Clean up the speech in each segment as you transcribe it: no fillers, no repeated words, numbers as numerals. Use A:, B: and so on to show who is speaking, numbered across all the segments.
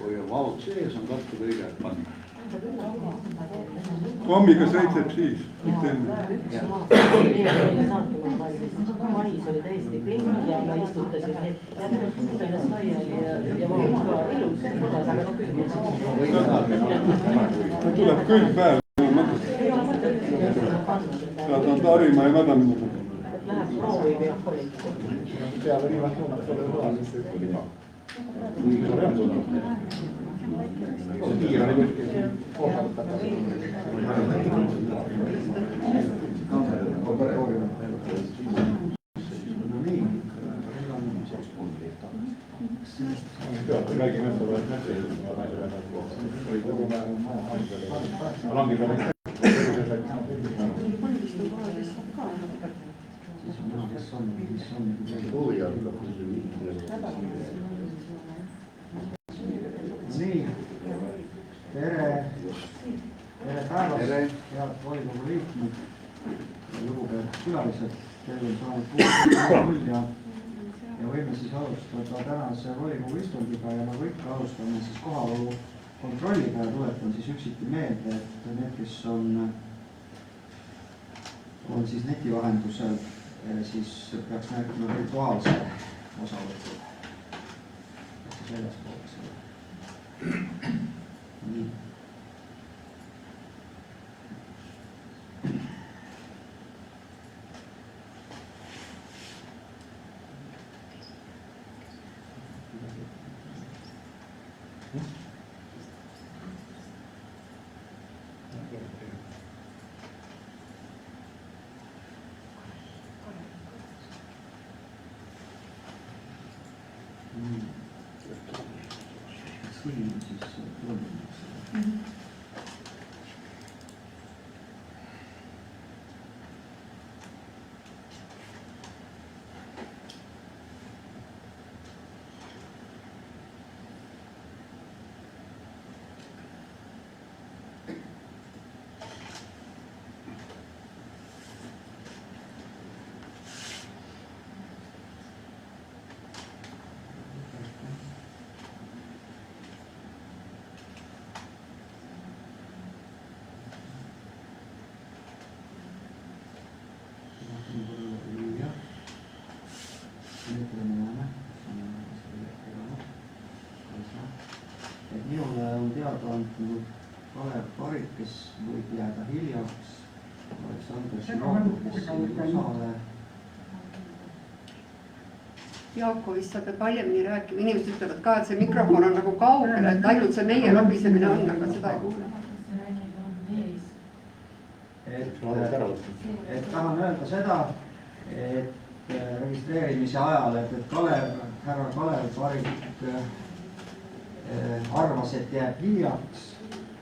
A: kui on vaut sees, on kattu kõige panna.
B: kommiga sõitseb siis.
C: mais oli täiesti klink ja ma istutasin ennast laiali ja ma olen ka ilus, aga
B: tuleb küll päev. Saad on tarima ja madam.
C: läheb proovib ja
D: peale viimast suunat pole rohelist.
E: Nii, tere päevast, head volikogu liikmed, lugupeetud külalised, teil on saanud 6.0 ja võime siis alustada tänase volikogu istungiga ja nagu ikka alustame siis kohaolu kontrolliga ja tuletan siis üksiti meelde, et need, kes on siis neti vahendusel, siis peaks märkima virtuaalse osavõttu. Väljaspooleks. Nii. Minule on teada andnud Kalev Parik, kes võib jääda hiljaks, Aleksandr Širookov, kes ei osale.
F: Jaako vist saab paljemini rääkima, inimesed ütlevad ka, et see mikrofon on nagu kaugel, et ainult see meie lobisemine on, aga seda ei kuule. Et tahan öelda seda, et registreerimise ajal, et härra Kalev Parik arvas, et jääb hiljaks.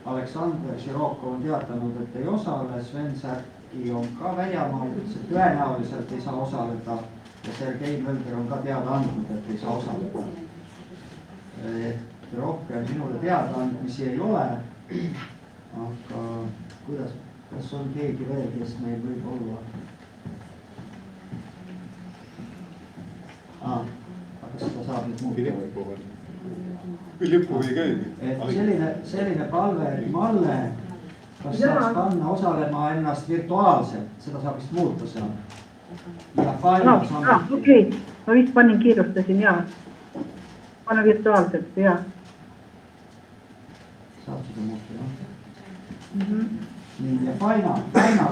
F: Aleksandr Širookov on teatanud, et ei osale, Sven Särki on ka väljamaal, see tõenäoliselt ei saa osaleda ja Sergei Mölder on ka teada andnud, et ei saa osaleda. Rohkem minule teadaandmisi ei ole, aga kuidas, kas on keegi veel, kes meil võib olla? Kas ta saab nüüd muuta?
B: Filippu ei käigi.
E: Selline palve, Malle, kas saaks panna osalema ennast virtuaalselt, seda saab vist muuta seal.
G: Okei, ma vist panin kiirustasin, jaa. Panna virtuaalselt, jaa.
E: Saab seda muuta, jah. Nii, ja Faina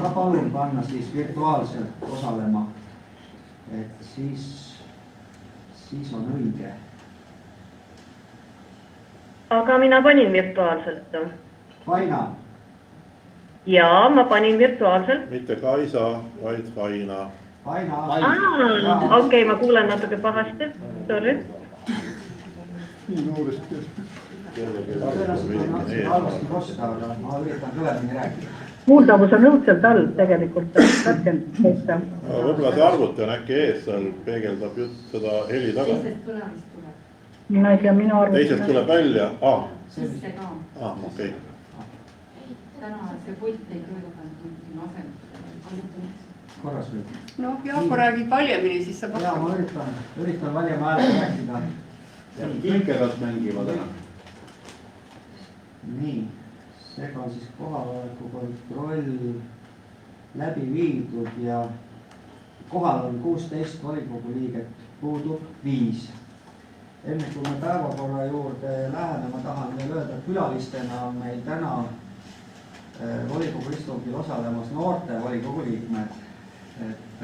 E: ka palun panna siis virtuaalselt osalema. Et siis on õige.
G: Aga mina panin virtuaalselt.
E: Faina.
G: Jaa, ma panin virtuaalselt.
H: Mitte Kaisa, vaid Faina.
G: Okei, ma kuulen natuke pahasti. Sorry.
B: Nii noorest
E: ma üritan kõvemini rääkida.
G: Kuuldavus on õudselt all tegelikult.
H: Võib-olla see arvuti on äkki ees, seal peegeldab just seda heli taga.
G: Ma ei tea, minu arvuti.
H: Teisest tuleb välja.
I: Sisse ka.
H: Okei.
I: Täna see pult ei kõigupäält asendada.
E: Korras või?
F: No, Jaako räägib valjemini, siis saab...
E: Jaa, ma üritan valjema häälega rääkida.
A: Kinkerat mängivad ära.
F: nii, seega on siis kohaloleku kontroll läbi viidud ja kohal on 16 volikogu liiget, puudub 5. Enne kui me päevakorra juurde läheme, ma tahan veel öelda, et külalistena on meil täna volikogu istungil osalemas noorte volikogu liikmed. Et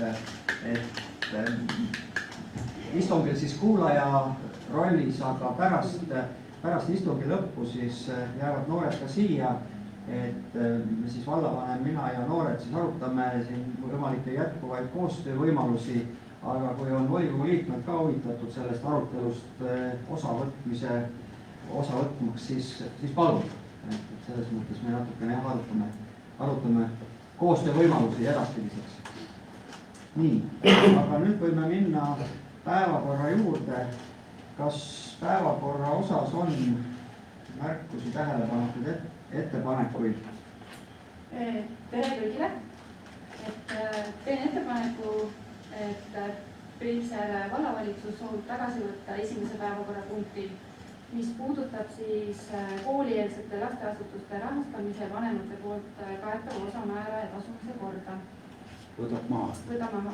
F: istungil siis kuulaja rollis, aga pärast istungi lõppu siis jäävad noored ka siia, et me siis vallavanem, mina ja noored siis arutame siin võimalikke jätkuvaid koostöövõimalusi, aga kui on volikogu liikmed ka huvitatud sellest arutelust osa võtmaks, siis palun. Et selles mõttes me natukene arutame koostöövõimalusi edaspidiseks. Nii, aga nüüd võime minna päevakorra juurde. Kas päevakorra osas on märkusi, tähelepanekuid, ettepanekuid?
I: Tere kõigile. Teen ettepaneku, et Peipsiääre vallavalitsus soovib tagasi võtta esimese päevakorrapunkti, mis puudutab siis koolieelsete lasteasutuste rahastamise vanemate poolt kaetava osamäära ja tasumise korda.
A: Võtab maha.
I: Võtab maha.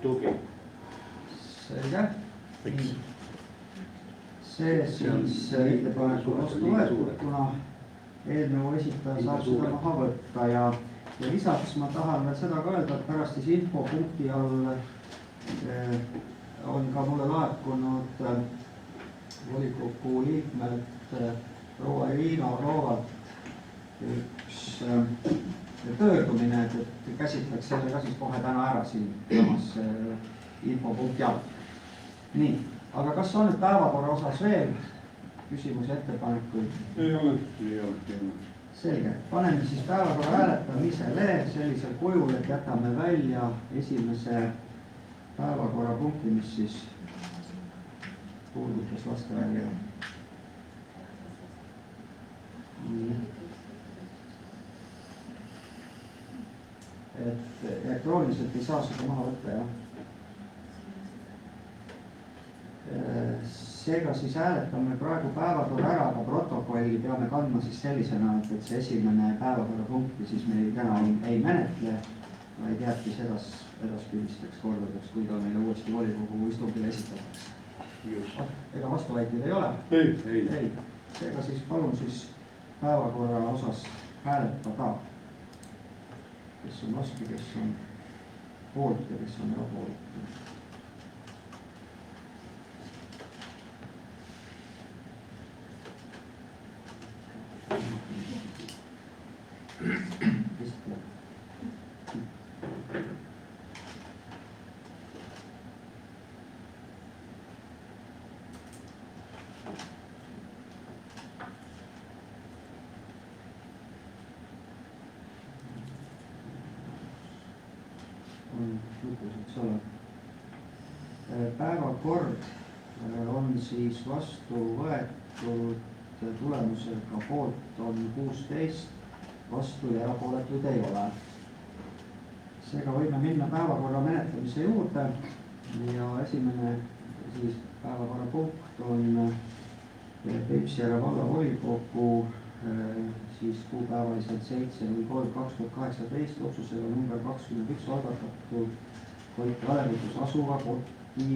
A: Tugi.
F: Selge. See siis ettepaneku vastu võetud, kuna eelnõu esitaja saab seda maha võtta ja lisaks ma tahan veel seda ka öelda, et pärast siis infopunkti all on ka mulle laekunud volikogu liikmelt proua Irina Orlovalt üks pöördumine, et käsitleks selle ka siis kohe täna ära siin samas infopunkti all. Nii, aga kas on nüüd päevakorra osas veel küsimusi, ettepanekuid?
B: Ei ole.
F: Selge, paneme siis päevakorra hääletamisele sellisel kujul, et jätame välja esimese päevakorrapunkti, mis siis puudutas lastevälja. Et elektrooniliselt ei saa seda maha võtta, jah. Seega siis hääletame praegu päevakorra ära, aga protokolli peame kandma siis sellisena, et see esimene päevakorrapunkti siis meil täna ei menetle, vaid jääbki edaspidisteks kordadeks, kui ta meile uuesti volikogu istungile esitatakse. Ega vastuväiteid ei ole? Ei. Seega siis palun siis päevakorra osas hääletada, kes on vastu, kes on poolt ja kes on erapooletu. Päevakord on siis vastu võetud tulemusega poolt on 16, vastu ja erapooletuid ei ole. Seega võime minna päevakorra menetlemise juurde ja esimene siis päevakorrapunkt on Peipsiääre vallavolikogu siis kuupäevaliselt 7.3.2018 otsusega number 21 algatatud Koit Kalevikus asuva Koti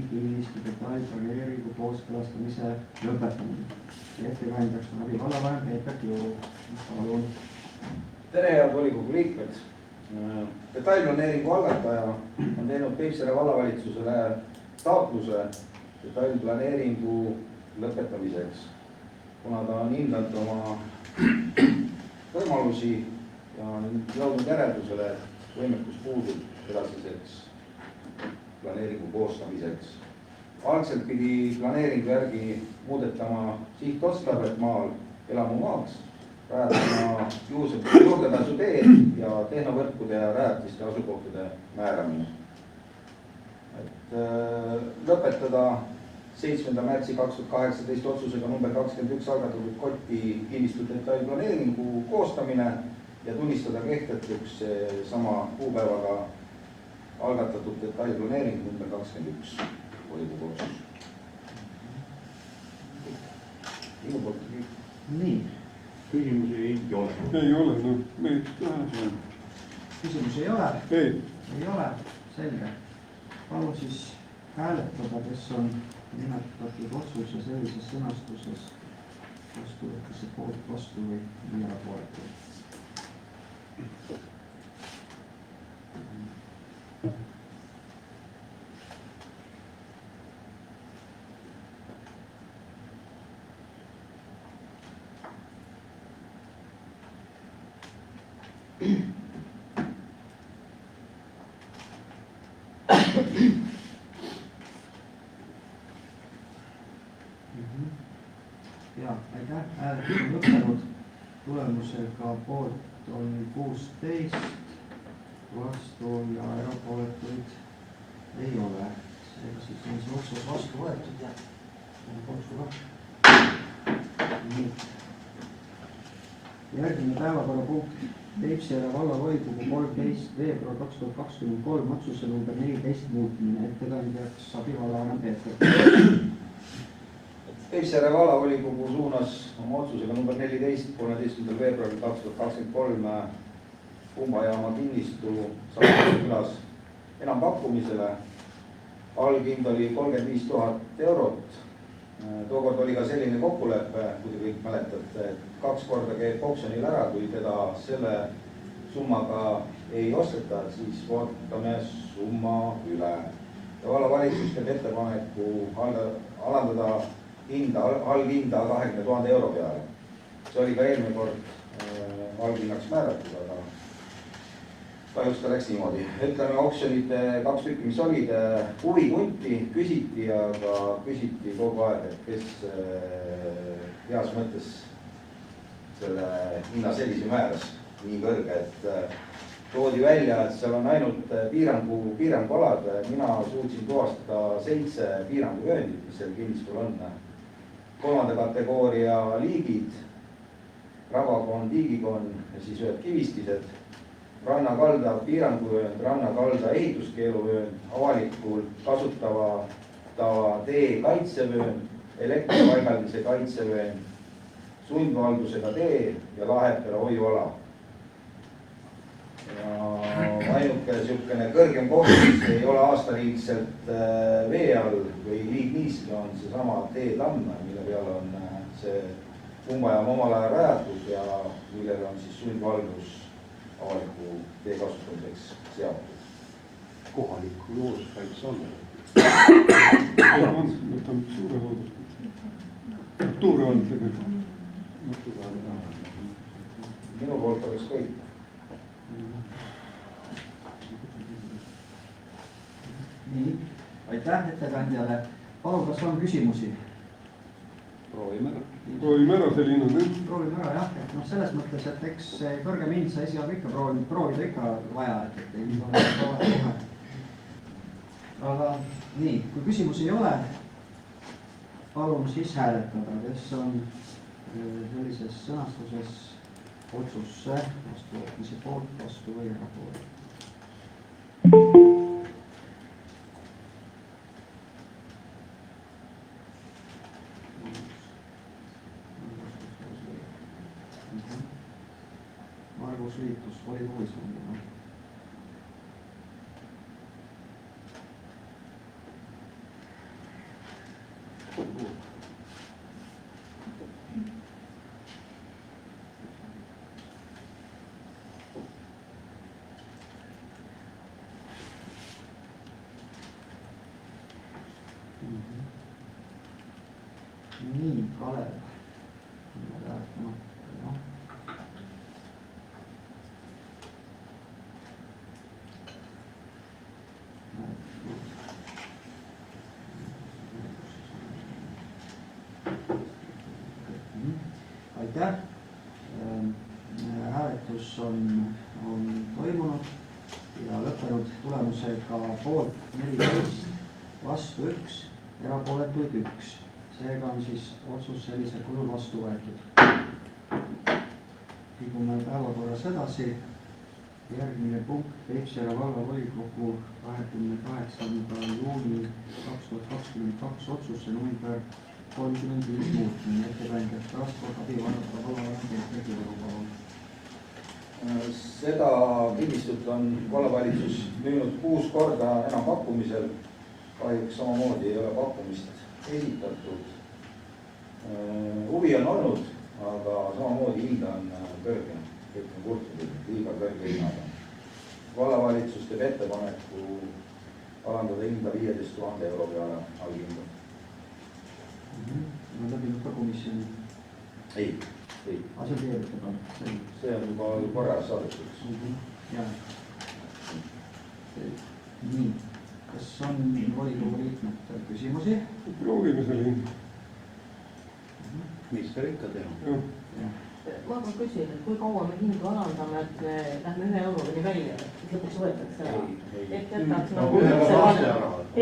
F: kinnistu detailplaneeringu kooskõlastamise lõpetamine. Ettekandjaks on abi vallavanem Peeter Kiuru. Palun.
J: Tere head volikogu liikmed. Detailplaneeringu algataja on teinud Peipsiääre vallavalitsusele taotluse detailplaneeringu lõpetamiseks, kuna ta on hindanud oma võimalusi ja on jõudnud järeldusele, et võimekus puudub edasiseks planeeringu koostamiseks. Algselt pidi planeeringu järgi muudetama sihtotstarvet maal elamumaaks, rajatama juurdepääsu teed ja tehnovõrkude ja rajatiste asukohtade määramine. Lõpetada 7. märtsi 2018 otsusega number 21 algatatud Koti kinnistu detailplaneeringu koostamine ja tunnistada kehtetuks sama kuupäevaga algatatud detailplaneering number 21 volikogu otsus.
F: Nii,
A: küsimusi ei ole.
B: ei ole, noh,
F: küsimusi ei ole?
B: ei
F: ole, selge. palun siis hääletada, kes on nimetatud otsuse sellises sõnastuses vastuvõtmise poolt, vastu või erapooletu. Ja aitäh, hääletus on lõppenud. Tulemusega poolt on 16, vastu ja erapooletuid ei ole. Seega siis on see otsus vastu võetud ja nii. Järgmine päevakorrapunkt Peipsiääre vallavolikogu 13. veebruar 2023 otsuse number 14 muutmine. Ettekandjaks abivallavanem Peeter.
J: Peipsiääre vallavolikogu suunas oma otsusega number 14 13. veebruaril 2023 pumbajaama kinnistu Saaremaal külas enampakkumisele. Allhind oli 35 000 eurot. Tookord oli ka selline kokkulepe, kui te kõik mäletate, et 2 korda käib oksjonil ära, kui teda selle summaga ei osteta, siis vaatame summa üle. Ja vallavalitsus teeb ettepaneku alandada allhinda 20 000 euro peale. See oli ka eelmine kord allhinnaks määratud, aga kahjuks ta läks niimoodi. Ütleme, oksjonite 2 tükki, mis olid, huvikunti küsiti, aga küsiti kogu aeg, et kes heas mõttes selle hinna sellise määras nii kõrge, et toodi välja, et seal on ainult piirangualad. Mina suutsin tuvastada 7 piiranguvööndit, mis seal kinnistul on. 3. kategooria liigid, rabakond, tiigikond ja siis ühed kivistised. Rannakalda piiranguvöönd, rannakalda ehituskeeluvöönd, avalikult kasutava tee kaitsevöönd, elektripaigaldise kaitsevöönd, sundvaldusega tee ja Lahepere hoiuala. Ja ainuke niisugune kõrgem koht, mis ei ole aastaliigselt vee all või liigniiski, on seesama teetamm, mille peale on see pumbajaam omal ajal rajatud ja millel on siis sundvaldus avaliku tee kasutamiseks seatud.
A: Kohaliku looduskaitse on.
B: võtame suure loodus. Tuure on tegelikult.
J: Minu poolt oleks kõik.
F: Nii, aitäh ettekandjale. Palun, kas on küsimusi?
A: Proovime ära.
B: Proovime ära selline.
F: Proovime ära jah, et selles mõttes, et eks kõrgem hind sa esialgu ikka proovida ikka vaja, et ei ole kohe. Aga nii, kui küsimusi ei ole, palun siis hääletada, kes on sellises sõnastuses otsusse vastuvõtmise poolt, vastu või erapooletu. Margus liitus volikogu istungile. Nii, Kalev. Aitäh. Hääletus on toimunud ja lõppenud tulemusega poolt 14, vastu 1, erapooletuid 1. Seega on siis otsus sellisel kujul vastu võetud. Liigume päevakorras edasi. Järgmine punkt Peipsiääre vallavolikogu 28. juuni 2022 otsuse number 35 muutmine, ettekandjaks transport, abivahendite vallavalitsus, Võru, palun.
J: Seda kinnistut on vallavalitsus müünud 6 korda enampakkumisel. Kahjuks samamoodi ei ole pakkumist esitatud. Huvi on olnud, aga samamoodi hinda on kõrge. Kõik on kurtnud, liiga kõrge hinnaga. Vallavalitsus teeb ettepaneku alandada hinda 15 000 euro peale allhinda.
F: On läbinud ka komisjoni?
J: Ei.
F: Asja teedete peal?
J: See on juba korra saadetud.
F: Jah. Nii, kas on volikogu liikmetel küsimusi?
B: Proovime selle hinda.
A: mis seal ikka teha?
C: Ma küsin, et kui kaua me hindu alandame, et me lähme 1 euroni välja, siis lõpuks võetakse ära. Et jätaks nagu
J: Me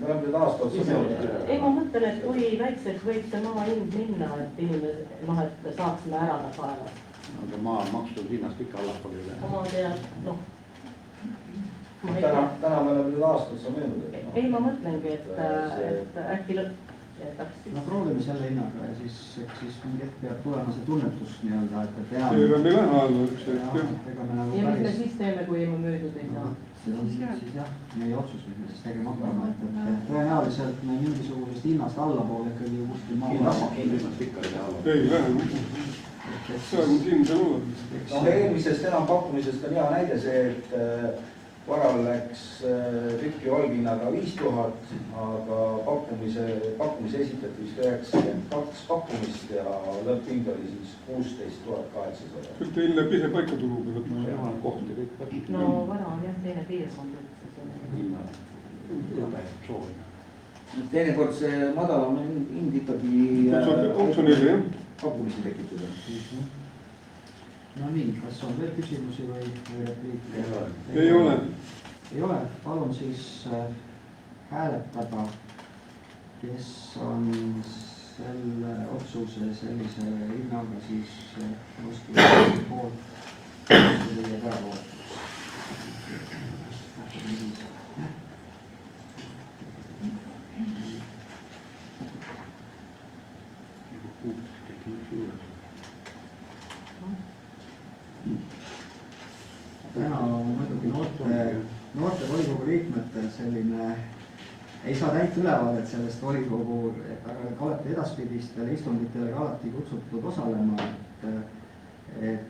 J: oleme nüüd aasta otsa seotud.
C: ei, ma mõtlen, et kui väikseks võib see maa hind minna, et inimesed, et saaksime ära ta kaevata.
A: aga maa makstud hinnast ikka allapoole üle.
C: Ma tean, noh.
J: Täna me oleme nüüd aasta otsa möönud.
C: Ei, ma mõtlengi, et äkki lõpp jätaks.
F: No proovime selle hinnaga ja siis mingi hetk peab tulema see tunnetus nii-öelda, et
B: Seega me lähe alla üks hetk.
C: Ja mis me siis teeme, kui me möödud ei saa?
F: Siis jah, meie otsus, mis me siis tegema hakkame, et tõenäoliselt me mingisugusest hinnast allapoole ikkagi kuskil maa
A: hinnast ikka ei saa.
B: Ei lähe. See on siin see luua.
J: Eelmisest enampakkumisest on hea näide see, et varal läks tükki alghinnaga 5000, aga pakkumise esitati vist 92 pakkumist ja lõpphind oli siis 16 800.
B: Teil läheb ise paika turu peale.
A: kohti kõik võtta.
C: No vara on jah teine piirkond.
J: Teinekord see madalam hind ikkagi
B: Oksjonile, jah?
J: pakkumisi tekitada.
F: No nii, kas on veel küsimusi või repliike?
B: Ei ole.
F: Ei ole, palun siis hääletada, kes on selle otsuse sellise hinnaga siis vastu poolt ja erapooletus. Täna on muidugi noorte volikogu liikmetel selline, ei saa täit ülevaadet sellest volikogu, aga olete edaspidistel istungitele ka alati kutsutud osalema, et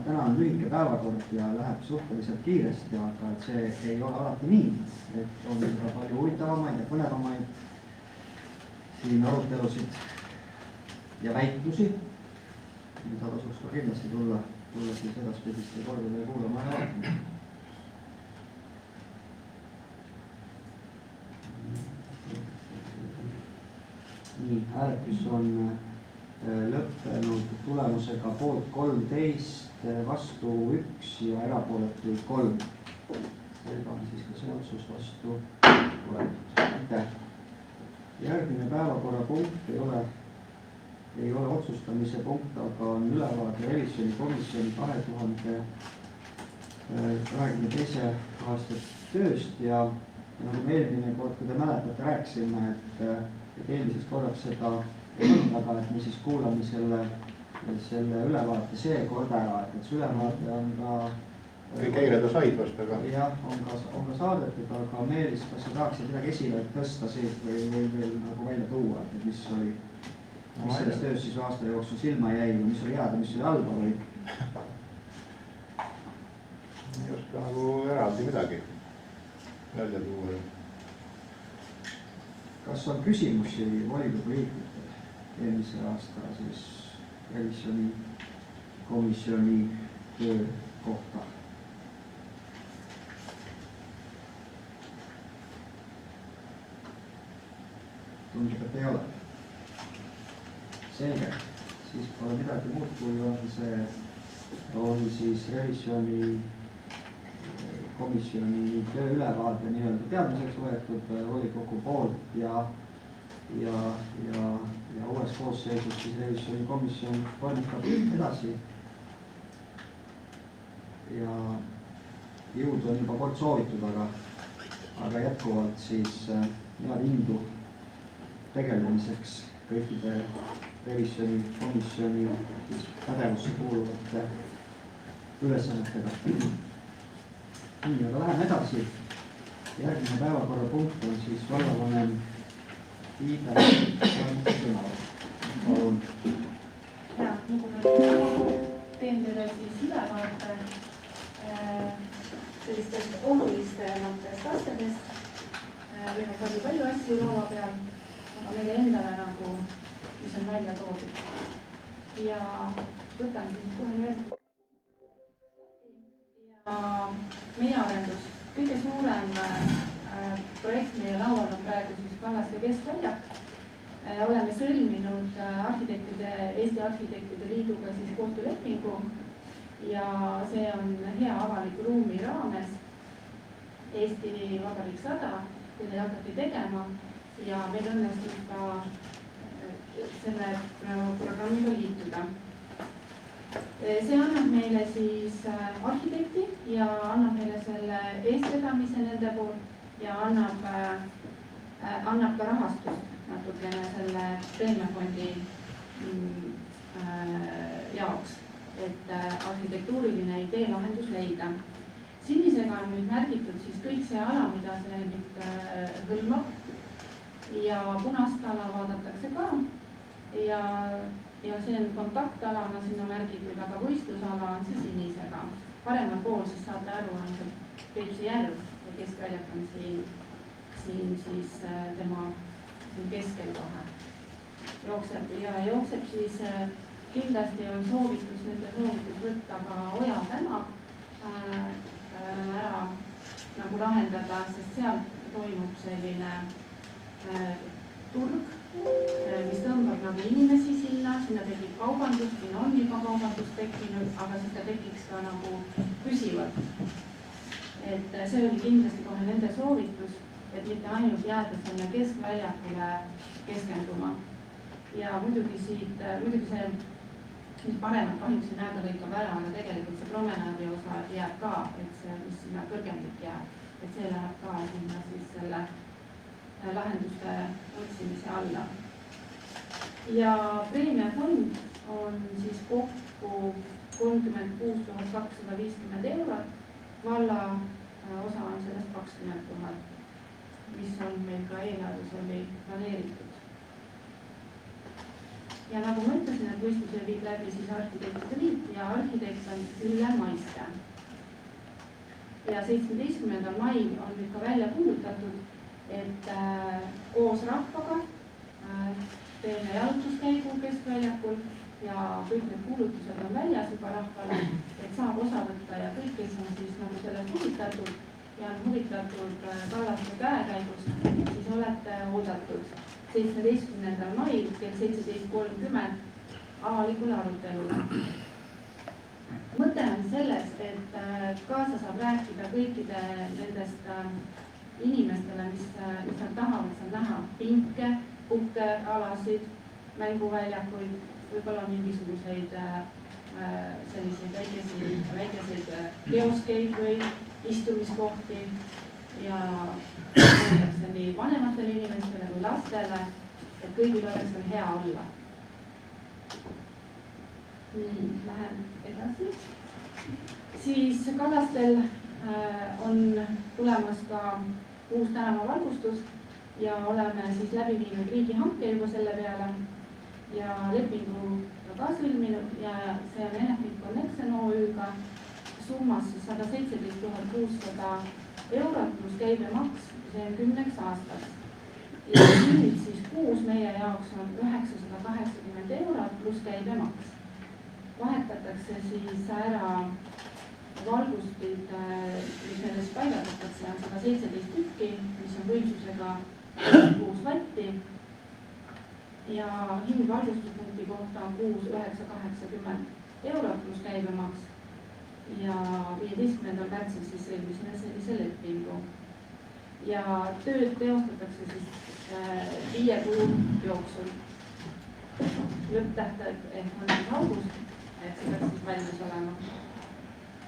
F: täna on lühike päevakord ja läheb suhteliselt kiiresti, aga et see ei ole alati nii, et on ka palju huvitavamaid ja põnevamaid siin arutelusid ja väitlusi, mida tasuks ka kindlasti tulla siis edaspidiste kordadele kuulama ja vaatama. Nii, hääletus on lõppenud tulemusega poolt 13, vastu 1 ja erapooletuid 3. Seega on siis ka see otsus vastu võetud. Aitäh! Järgmine päevakorrapunkt ei ole otsustamise punkt, aga on ülevaade revisjonikomisjoni 2022. aasta tööst ja nagu me eelmine kord, kui te mäletate, rääkisime, et eelmisest korraks seda ei olnud, aga et me siis kuulame selle ülevaate seekord ära, et see ülevaate on ka
A: kõik eile ta said vast, aga
F: jah, on ka saadetud, aga Meelis, kas sa tahaksid midagi esile tõsta siit või veel nagu välja tuua, et mis selles töös siis aasta jooksul silma jäi või mis oli head ja mis oli halba või?
A: ei oska nagu eraldi midagi välja tuua.
F: Kas on küsimusi volikogu liikmetel eelmise aasta siis revisjonikomisjoni töö kohta? Tundub, et ei ole. Selge, siis pole midagi muud, kui on siis revisjonikomisjoni töö ülevaade nii-öelda teadmiseks võetud volikogu poolt ja uues koosseisus siis revisjonikomisjon toimetab edasi. Ja jõudu on juba kord soovitud, aga jätkuvalt siis head indu tegelemiseks kõikide revisjonikomisjoni pädevusse kuuluvate ülesannetega. Nii, aga läheme edasi. Järgmine päevakorrapunkt on siis vallavanem Tiida sõna. Palun.
I: Ja, teen teile siis ülevaate sellistest olulistematest asjadest. Meil on palju asju laua peal, aga meile endale nagu, mis on välja toodud. Ja võtan siis kohe veel. Ja meie arendus, kõige suurem projekt meie laual on praegu siis Kallaste keskväljak. Oleme sõlminud Eesti Arhitektide Liiduga siis koostöölepingu ja see on hea avaliku ruumi raames Eesti Vabariik 100, kui neid hakati tegema ja meil õnnestus ka selle programmiga liituda. See annab meile siis arhitekti ja annab meile selle eestvedamise nende poolt ja annab ka rahastust natukene selle preemiafondi jaoks, et arhitektuuriline ideelahendus leida. Sinisega on nüüd märgitud siis kõik see ala, mida see nüüd hõlmab ja punast ala vaadatakse ka ja see on kontaktalana sinna märgitud, aga võistlusala on see sinisega. Paremal pool siis saate aru, on see Peipsi järv ja keskväljak on siin siis tema keskel kohe jookseb siis kindlasti on soovitus võtta ka Oja tänav ära nagu lahendada, sest seal toimub selline turg, mis tõmbab nagu inimesi sinna tekib kaubandus, siin on juba kaubandus tekkinud, aga siis ta tekiks ka nagu püsivalt. Et see oli kindlasti kohe nende soovitus, et mitte ainult jääda selle keskväljakule keskenduma. Ja muidugi see, mis paremat kahjuks ei näeda lõikab ära, aga tegelikult see promenaadi osa jääb ka, et see, mis sinna kõrgendik jääb, et see läheb ka sinna siis selle lahenduste otsimise alla. Ja preemiafond on siis kokku 36 250 €, valla osa on sellest 20 000, mis on meil ka eelarves oli planeeritud. Ja nagu ma ütlesin, et võistluse viib läbi siis Arhitektide Liit ja arhitekt on Ülle Maiste. Ja 17. mail on nüüd ka välja kuulutatud, et koos rahvaga teeme jalutuskäigu keskväljakul ja kõik need kuulutused on väljas juba rahvale, et saab osa võtta ja kõik, kes on siis nagu sellest huvitatud ja on huvitatud Kallaste käekäigust, siis olete oodatud 17. mail kell 17.30 avalikule arutelule. Mõte on selles, et kaasa saab rääkida kõikide nendest inimestele, mis nad tahavad seal näha, pinke, puhkealasid, mänguväljakuid, võib-olla mingisuguseid selliseid väikeseid kioskeid või istumiskohti ja nii vanematele inimestele kui lastele, et kõigil oleks veel hea olla. Nii, lähen edasi. Siis Kallastel on tulemas ka uus tänavavalgustus ja oleme siis läbi viinud riigihanke juba selle peale ja lepingu ka sõlminud ja see on Enefit Connection OÜ-ga summas 117 600 € pluss käibemaks, see on 10 aastaks. Ja nüüd siis kuus meie jaoks on 980 € pluss käibemaks. Vahetatakse siis ära valgustid, mis nendest paigatatakse, on 117 tükki, mis on võimsusega 6 vatti. Ja hind valgustuspunkti kohta on 6,980 € pluss käibemaks. Ja 15. märtsil siis sõlmisime sellise lepingu. Ja tööd teostatakse siis 5 kuu jooksul. Lõpptähtaeg ehk on august, et see peaks siis valmis olema.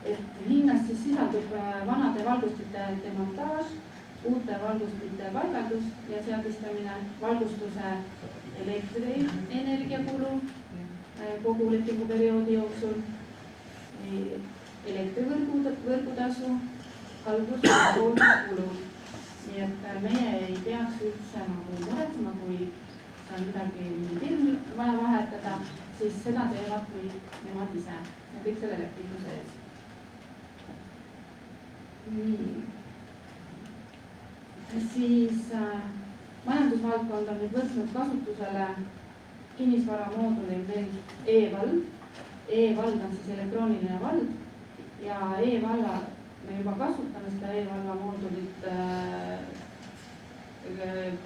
I: Et hinnas siis sisaldub vanade valgustite demontaaž, uute valgustite paigaldus ja seadistamine, valgustuse elektrienergiakulu kogu lepinguperioodi jooksul, elektrivõrgutasu, haldus- ja hoolduskulud. Nii et meie ei peaks üldse nagu muretsema, kui on midagi firm vaja vahetada, siis seda teevad kõik nemad ise ja kõik selle lepingu sees. Nii. Siis majandusvaldkond on nüüd võtnud kasutusele kinnisvaramoodulil veel e-vald. E-vald on siis elektrooniline vald ja e-valla me juba kasutame seda e-valla moodulit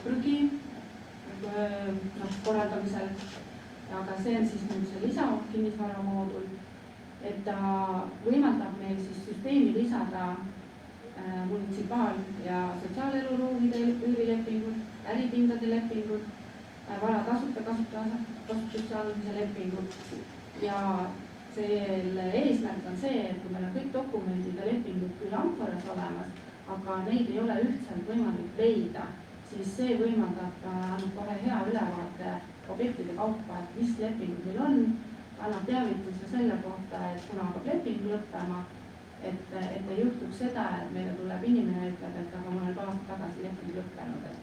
I: prügi korraldamisel, aga see on siis nüüd see lisakinnisvara moodul, et ta võimaldab meil siis süsteemi lisada munitsipaal- ja sotsiaaleluruumide üürilepingud, äripindade lepingud, vara tasuta kasutusse andmise lepingud ja selle eesmärk on see, et kui meil on kõik dokumendid ja lepingud küll Anforas olemas, aga neid ei ole ühtselt võimalik leida, siis see võimaldab annab kohe hea ülevaate objektide kaupa, et mis lepingud meil on, annab teavituse selle kohta, et kuna hakkab leping lõppema, et ei juhtuks seda, et meile tuleb inimene ja ütleb, et aga mul on aasta tagasi leping lõppenud, et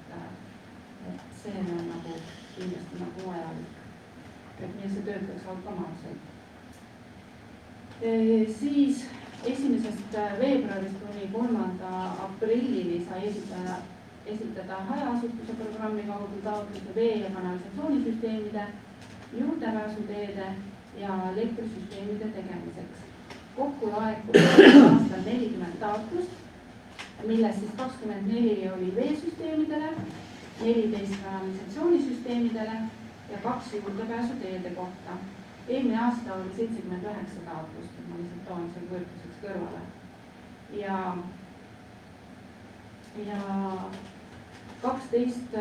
I: see on nagu kindlasti nagu vajalik, et meil see töötaks automaatselt. Siis 1. veebruarist kuni 3. aprillini sai esitada hajaasutuse programmi kaudu taotluse vee- ja kanalisatsioonisüsteemide, juurdepääsuteede ja elektrisüsteemide tegemiseks. Kokku laekus aastal 40 taotlust, millest siis 24 oli veesüsteemidele, 14 kanalisatsioonisüsteemidele ja 2 juurdepääsuteede kohta. Eelmine aasta oli 79 taotlust, ma lihtsalt toon seal võrdluseks kõrvale. Ja 12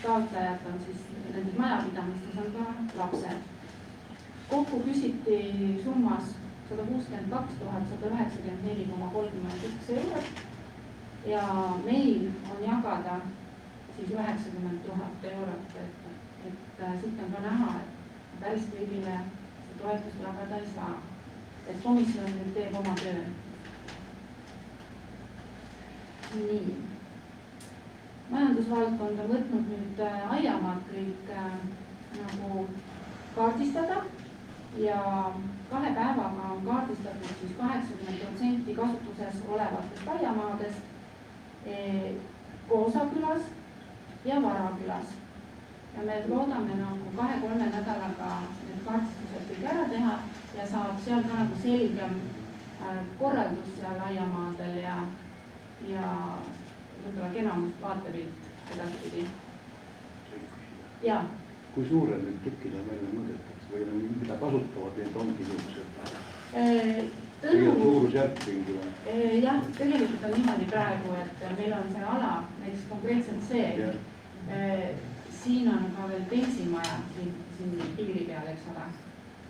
I: taotlejat on siis nendes majapidamistes on ka lapsed. Kokku küsiti summas 162 194,31 eurot ja meil on jagada siis 90 000 eurot, et siit on ka näha, et päris kõigile toetust jagada ei saa, et komisjon nüüd teeb oma töö. Nii. Majandusvaldkond on võtnud nüüd aiamaad kõik nagu kaardistada ja 2 päevaga on kaardistatud siis 80% kasutuses olevatest aiamaadest Koosakülas ja Varakülas. Ja me loodame nagu 2-3 nädalaga need kaardistused kõik ära teha ja saab seal ka nagu selgem korraldus seal aiamaadel ja võib-olla kenamust vaatepilt edaspidi. Ja.
B: Kui suured need tükkid on välja mõõdetakse või mida kasutavad, need ongi niisugused? Suurusjärk mingi või?
I: Jah, tegelikult on niimoodi praegu, et meil on see ala, näiteks konkreetselt see, siin on ka veel bensimaja siin piiri peal, eks ole.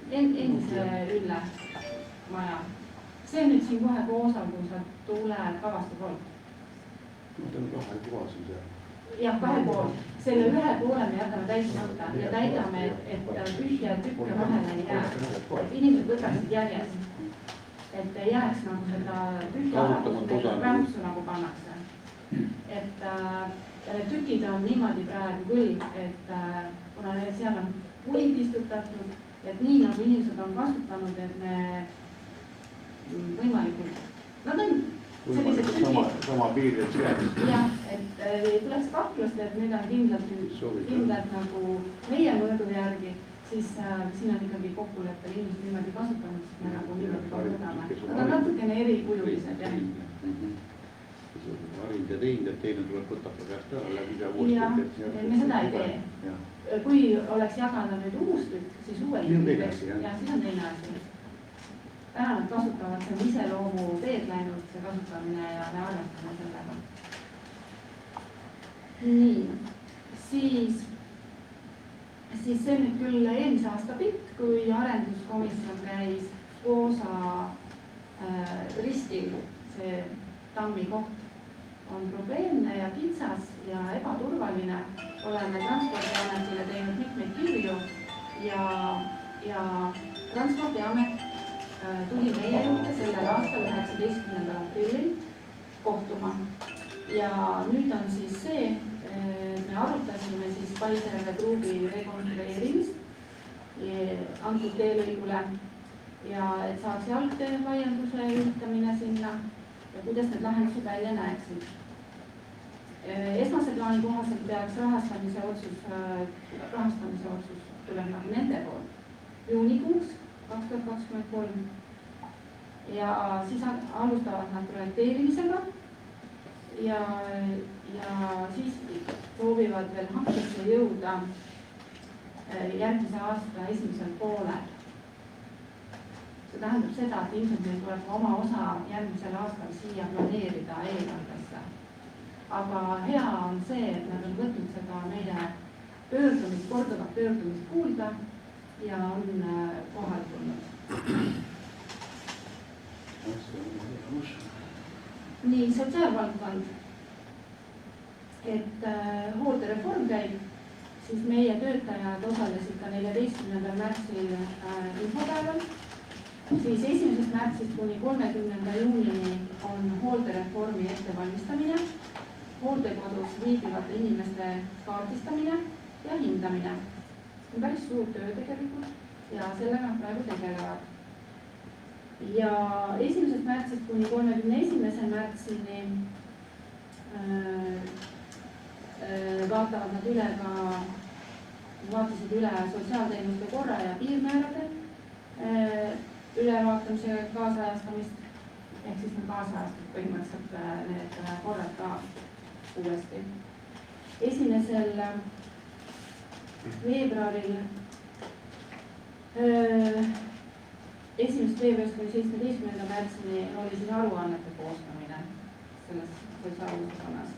I: Endise Ülle maja. See on nüüd siin kohe koosal, kui sa tuled Kavaste poolt.
B: Need on 2 kohasin seal.
I: Jah, 2 pool. Selle 1 poole me jätame täismata ja täidame, et tühja tükke vahele ei jää. Inimesed võtaksid järjest, et ei jääks nagu seda tühja ala, kus meil rämpsu nagu pannakse. Et need tükid on niimoodi praegu küll, et kuna seal on puid istutatud, et nii nagu inimesed on kasutanud, et me võimalikult, nad on sellised tükid.
B: Sama piiril seadis.
I: Jah, et ei tuleks kahtlust, et need on kindlalt nagu meie mõõdu järgi, siis siin on ikkagi kokkuleppel inimesed niimoodi kasutanud, siis me nagu niimoodi kasutame. Nad on natukene erikujulised, jah.
B: Harinud ja teinud, et teine tuleb võtab ka käest ära läbi ja
I: uuesti. Jah, me seda ei tee. Kui oleks jagada nüüd uus tükk, siis uued tükk, ja siis on teine asi. Täna nad kasutavad, see on iseloomu teed läinud, see kasutamine ja me arvestame sellega. Nii, siis see nüüd küll eelmise aasta pikk, kui arenduskomisjon käis Koosa ristil, see tammi koht, on probleemne ja kitsas ja ebaturvaline. Oleme Transpordiametile teinud mitmeid kirju ja Transpordiamet tuli meie juurde sellel aastal 19. aprillil kohtuma. Ja nüüd on siis see, me arutasime siis Paisjärve kruubi rekonstrueerimist antud teelõigule ja et saaks jalgtee laienduse ühitamine sinna ja kuidas need lahendused välja näeksid. Esmase plaani kohaselt peaks rahastamise otsus tuleb nagu nende poolt juunikuuks 2023 ja siis alustavad nad projekteerimisega ja siis soovivad veel hankesse jõuda järgmise aasta esimesel poolel. See tähendab seda, et ilmselt meil tuleb oma osa järgmisel aastal siia planeerida eelarvesse. Aga hea on see, et nad on võtnud seda meie korduvat pöördumist kuulda ja on kohale tulnud. Nii, sotsiaalvaldkond, et hooldereform käib, siis meie töötajad osalesid ka 14. märtsil infopäeval. Siis 1. märtsist kuni 30. juunini on hooldereformi ettevalmistamine, hooldekodus viibivate inimeste kaardistamine ja hindamine. See on päris suur töö tegelikult ja sellega nad praegu tegelevad. Ja 1. märtsist kuni 31. märtsini vaatasid üle sotsiaalteenuste korra ja piirmäärade ülevaatamise kaasajastamist, ehk siis me kaasajastame põhimõtteliselt need korrad ka uuesti. 1. veebruaril 1. veebruarist kuni 17. märtsini oli siis aruannete koostamine selles sotsiaalosakonnas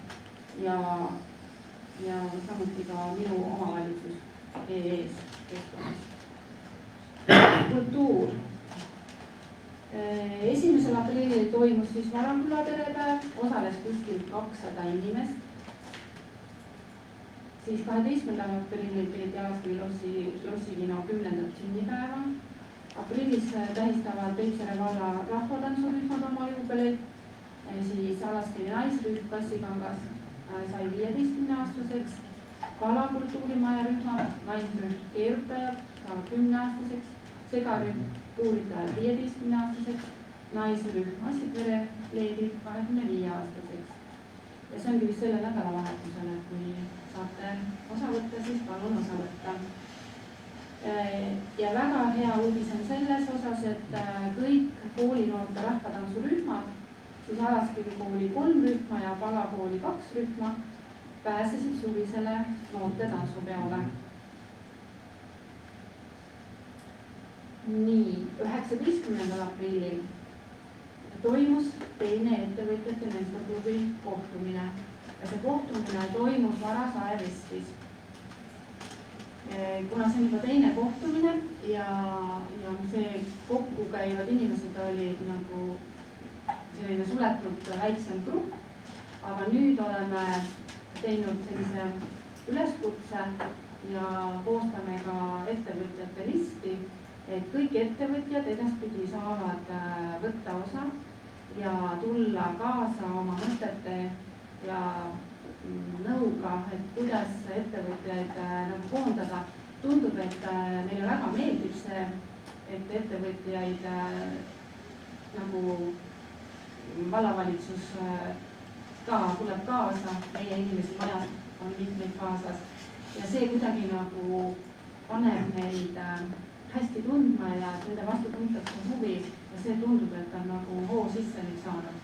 I: ja samuti ka minu omavalitsus EE-s keskkonnas. Kultuur. 1. aprillil toimus siis Varamküla perepäev, osales kuskil 200 inimest. Siis 12. aprillil peeti Alasküli Lossikino 10. sünnipäeva. Aprillis tähistavad Peipsiere valla rahvatantsurühmad oma juubeleid. Siis Alasküli naisrühm Kassikangas sai 15-aastaseks. Kalakultuurimaja rühma naisrühm Keerutajad saavad 10-aastaseks. Segarühm Puuritajad 15-aastaseks. Naisrühm Massikvere leedib 25-aastaseks. Ja see ongi vist selle nädalavahetusel, et kui saate osa võtta, siis palun osa võtta. Ja väga hea uudis on selles osas, et kõik koolinoorte rahvatantsurühmad, siis Alasküli kooli 3 rühma ja Pala kooli 2 rühma pääsesid suvisele noorte tantsupeole. Nii, 19. aprillil toimus teine ettevõtjate mentorklubi kohtumine ja see kohtumine toimus Varasae vestis. Kuna see on juba teine kohtumine ja see kokku käivad inimesed olid nagu selline suletud väiksem grupp, aga nüüd oleme teinud sellise üleskutse ja koostame ka ettevõtjate listi, et kõik ettevõtjad edaspidi saavad võtta osa ja tulla kaasa oma mõtete ja nõuga, et kuidas ettevõtjaid nagu koondada. Tundub, et meile väga meeldib see, et ettevõtjaid nagu vallavalitsus ka tuleb kaasa, meie inimesi majas on mitmeid kaasas ja see kuidagi nagu paneb neid hästi tundma ja nende vastu tuntakse huvi ja see tundub, et on nagu hoo sisse nüüd saanud.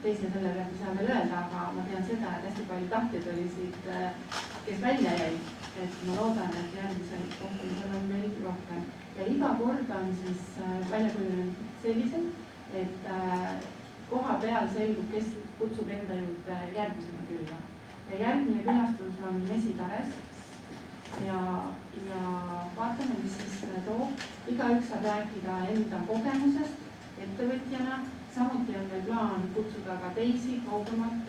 I: Teise selle pealt ei saa veel öelda, aga ma tean seda, et hästi palju tahtjaid oli siit, kes välja jäid, et ma loodan, et järgmisel kohtumisel on meil rohkem. Ja iga kord on siis välja kujunenud selliselt, et koha peal selgub, kes kutsub enda juurde järgmisena külla. Ja järgmine külastus on Mesitares ja vaatame, mis siis toob. Igaüks saab rääkida enda kogemusest ettevõtjana samuti on meil plaan kutsuda ka teisi kaugemalt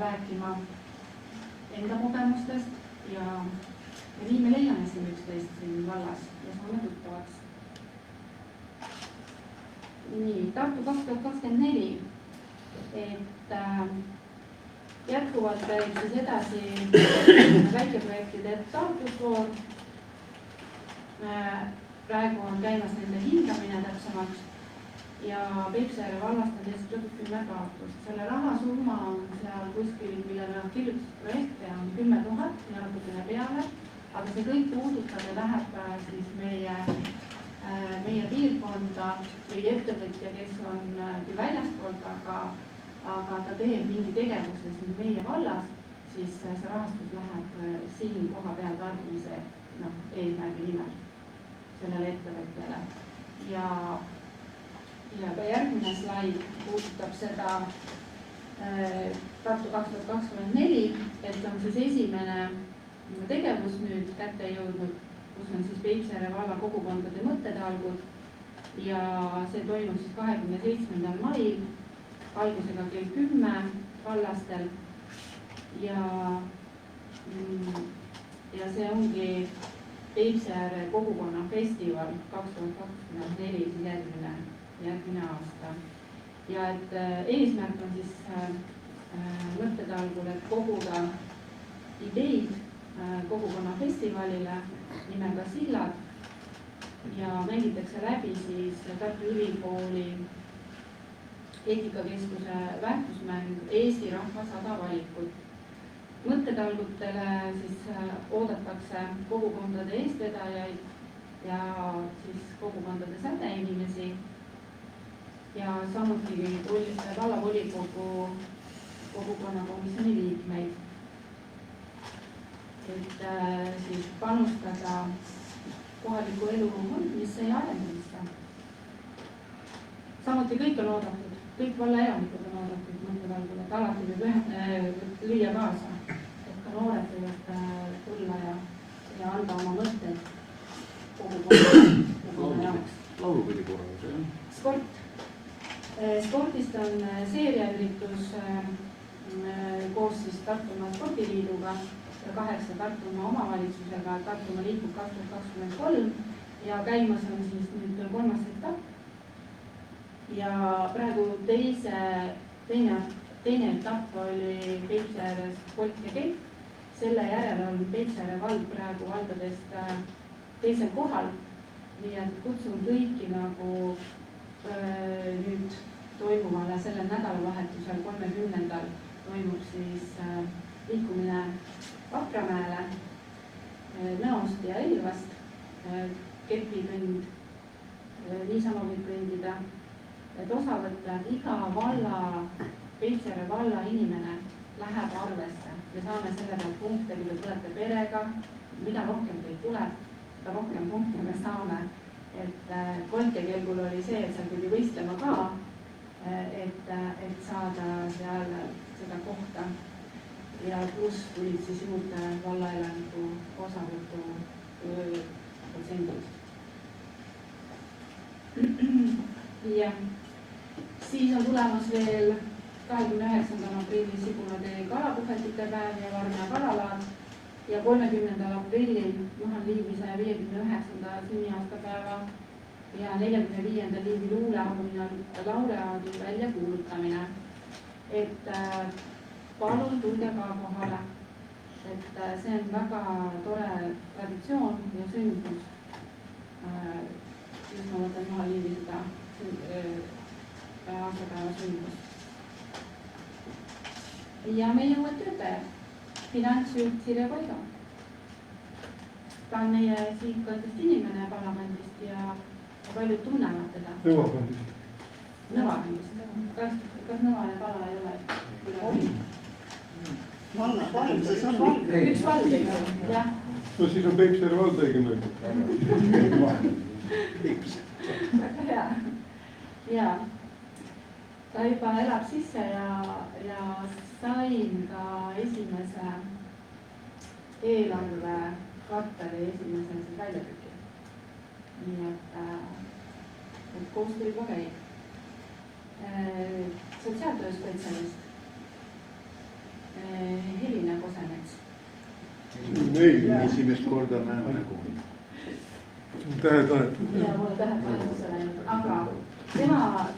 I: rääkima enda kogemustest ja nii me leiame siin üksteist siin vallas ja saame tuttavaks. Nii, Tartu 2024, et jätkuvalt käib siis edasi väikeprojektide taotlusvoor. Praegu on käimas nende hindamine täpsemalt ja Peipsiääre vallast on esitatud 10 taotlust. Selle rahasumma on seal kuskil, mille me kirjutatud projekte on 10 000 ja natukene peale, aga see kõik puudutab ja läheb siis meie piirkonda või ettevõtja, kes on küll väljastpoolt, aga ta teeb mingi tegevuse siin meie vallas, siis see rahastus läheb siin koha peal tarbimise eesmärgi nimel sellele ettevõtjale. Ja ka järgmine slaid puudutab seda Tartu 2024, et on siis esimene tegevus nüüd kätte jõudnud, kus on siis Peipsiääre valla kogukondade mõttetalgud ja see toimub siis 27. mail algusega kell 10 vallastel ja see ongi Peipsiääre kogukonna festival 2024, siis järgmine aasta. Ja et eesmärk on siis mõttetalgul, et koguda ideid kogukonna festivalile nimega Sillad ja mängitakse läbi siis Tartu Ülikooli eetikakeskuse väärtusmäng Eesti rahva 100 valikut. Mõttetalgutele siis oodatakse kogukondade eestvedajaid ja siis kogukondade sädeinimesi ja samuti vallavolikogu kogukonnakomisjoni liikmeid. Et siis panustada kohaliku elu hoidmisse ja arendamisse. Samuti kõik on oodatud, kõik vallaelanikud on oodatud mõttetalgul, et alati võib lüüa kaasa, et ka noored võivad tulla ja anda oma mõtteid kogukonna jaoks.
B: Laulupidi korraldus, jah?
I: Sport. Spordist on seeriaüritus koos siis Tartumaa Spordiliiduga ja 8 Tartumaa omavalitsusega, Tartumaa liikub 2023 ja käimas on siis nüüd 3. etapp. Ja praegu teine etapp oli Peipsiääres Kolt ja Kelk. Selle järel on Peipsiääre vald praegu valdadest teisel kohal. Nii et kutsun kõiki nagu nüüd toimuvale sellel nädalavahetusel 30. toimub siis liikumine Vakramäele, Nõost ja Elvast, kepikõnd, niisama võib kõndida, et osa võtta, et iga valla, Peipsiääre valla inimene läheb arvesse. Me saame selle pealt punkte, kui te tulete perega, mida rohkem teid tuleb, seda rohkem punkte me saame. Et Koltekelgul oli see, et seal pidi võistlema ka, et saada seal seda kohta. Ja pluss tulid siis juurde vallaelaniku osavõtu protsendid. Ja siis on tulemas veel 29. aprilli Sibulatee kalapuhvetite päev ja Varna kalalaad ja 30. aprillil Juhan Liivi 159. sünniaastapäeva ja 45. Liivi luuleauhinna laureaadi väljakuulutamine. Et palun tulge ka kohale, et see on väga tore traditsioon ja sündmus. Just ma mõtlen Juhan Liivi seda aastapäeva sündmust. Ja meie uued töötajad, finantsjuht Sirje Koido. Ta on meie siinkondist inimene parlamendist ja paljud tunnevad teda. Nõvakondist. Kas Nõvane pala ei ole? Üks vald, jah.
A: No siis on Peipsiääre vald õigem.
I: Väga hea. Ja ta juba elab sisse ja sain ka esimese eelarve kvartali esimese väljatrüki. Nii et et koostöö juba käib. Sotsiaaltööspetsialist Helina Kosemets.
B: Meil esimest korda näeme nägu.
I: ja mulle tähelepanu läinud, aga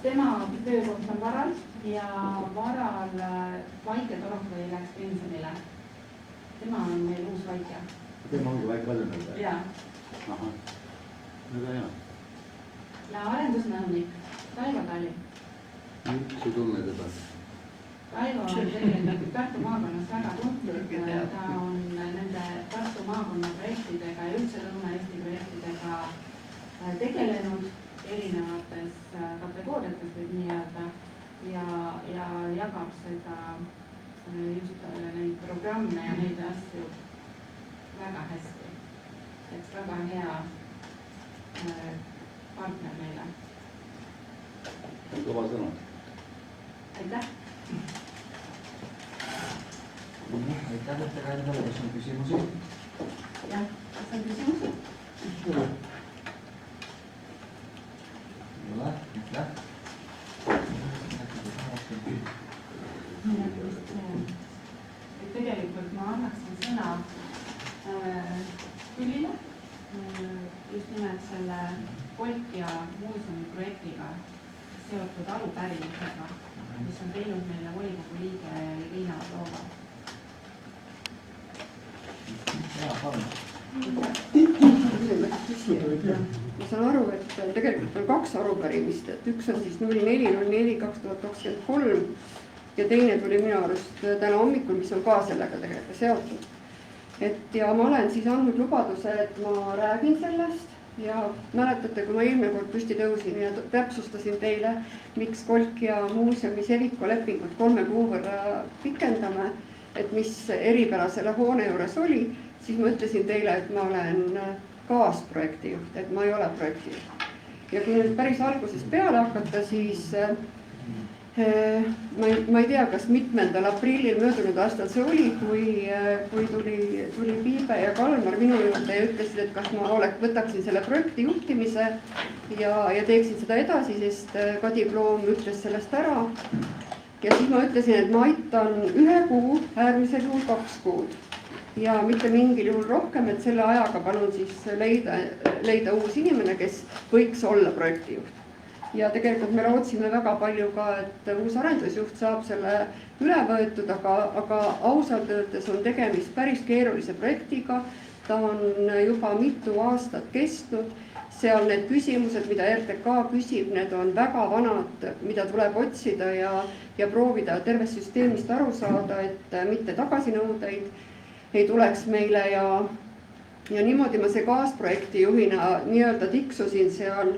I: tema töökoht on Varal ja Varal Vaike Torokvõi läks pensionile. Tema on meil uus Vaike.
B: Tema ongi Vaike asemel.
I: Jaa.
B: Ahah, väga hea.
I: Ja arendusnõunik Taivo Tali.
B: Miks ei tunne teda?
I: Taivo on tegelikult Tartu maakonnas väga tuntud, ta on nende Tartu maakonna projektidega ja üldse Lõuna-Eesti projektidega tegelenud erinevates kategooriates võib nii öelda ja jagab seda just neid programme ja neid asju väga hästi. Et väga hea partner meile.
B: Kõva sõna.
I: Aitäh!
F: Aitäh ettekandjale, kas on küsimusi?
I: Jah, kas on küsimusi?
F: Ei ole, aitäh.
I: Tegelikult ma annaksin sõna Küllile just nimelt selle Kolkja muuseumi projektiga seotud arupärimisega, mis on teinud meile volikogu liige Irina Loova.
K: Ma saan aru, et tegelikult on 2 arupärimist, et üks on siis 04.04.2023 ja teine tuli minu arust täna hommikul, mis on ka sellega tegelikult seotud. Ja ma olen siis andnud lubaduse, et ma räägin sellest ja mäletate, kui ma eelmine kord püsti tõusin ja täpsustasin teile, miks Kolkja muuseumis Eviko lepingut 3 kuu võrra pikendame, et mis eripära selle hoone juures oli, siis ma ütlesin teile, et ma olen kaasprojektijuht, et ma ei ole projektijuht. Ja kui nüüd päris algusest peale hakata, siis ma ei tea, kas mitmendal aprillil möödunud aastal see oli, kui tuli Piibe ja Kalmar minu juurde ja ütlesid, et kas ma võtaksin selle projekti juhtimise ja teeksin seda edasi, sest Kadi Ploom ütles sellest ära. Ja siis ma ütlesin, et ma aitan 1 kuu, äärmisel juhul 2 kuud ja mitte mingil juhul rohkem, et selle ajaga palun siis leida uus inimene, kes võiks olla projektijuht. Ja tegelikult me lootsime väga palju ka, et uus arendusjuht saab selle üle võetud, aga ausalt öeldes on tegemist päris keerulise projektiga. Ta on juba mitu aastat kestnud. Seal need küsimused, mida RTK küsib, need on väga vanad, mida tuleb otsida ja proovida tervest süsteemist aru saada, et mitte tagasinõudeid ei tuleks meile ja niimoodi ma see kaasprojekti juhina nii-öelda tiksusin seal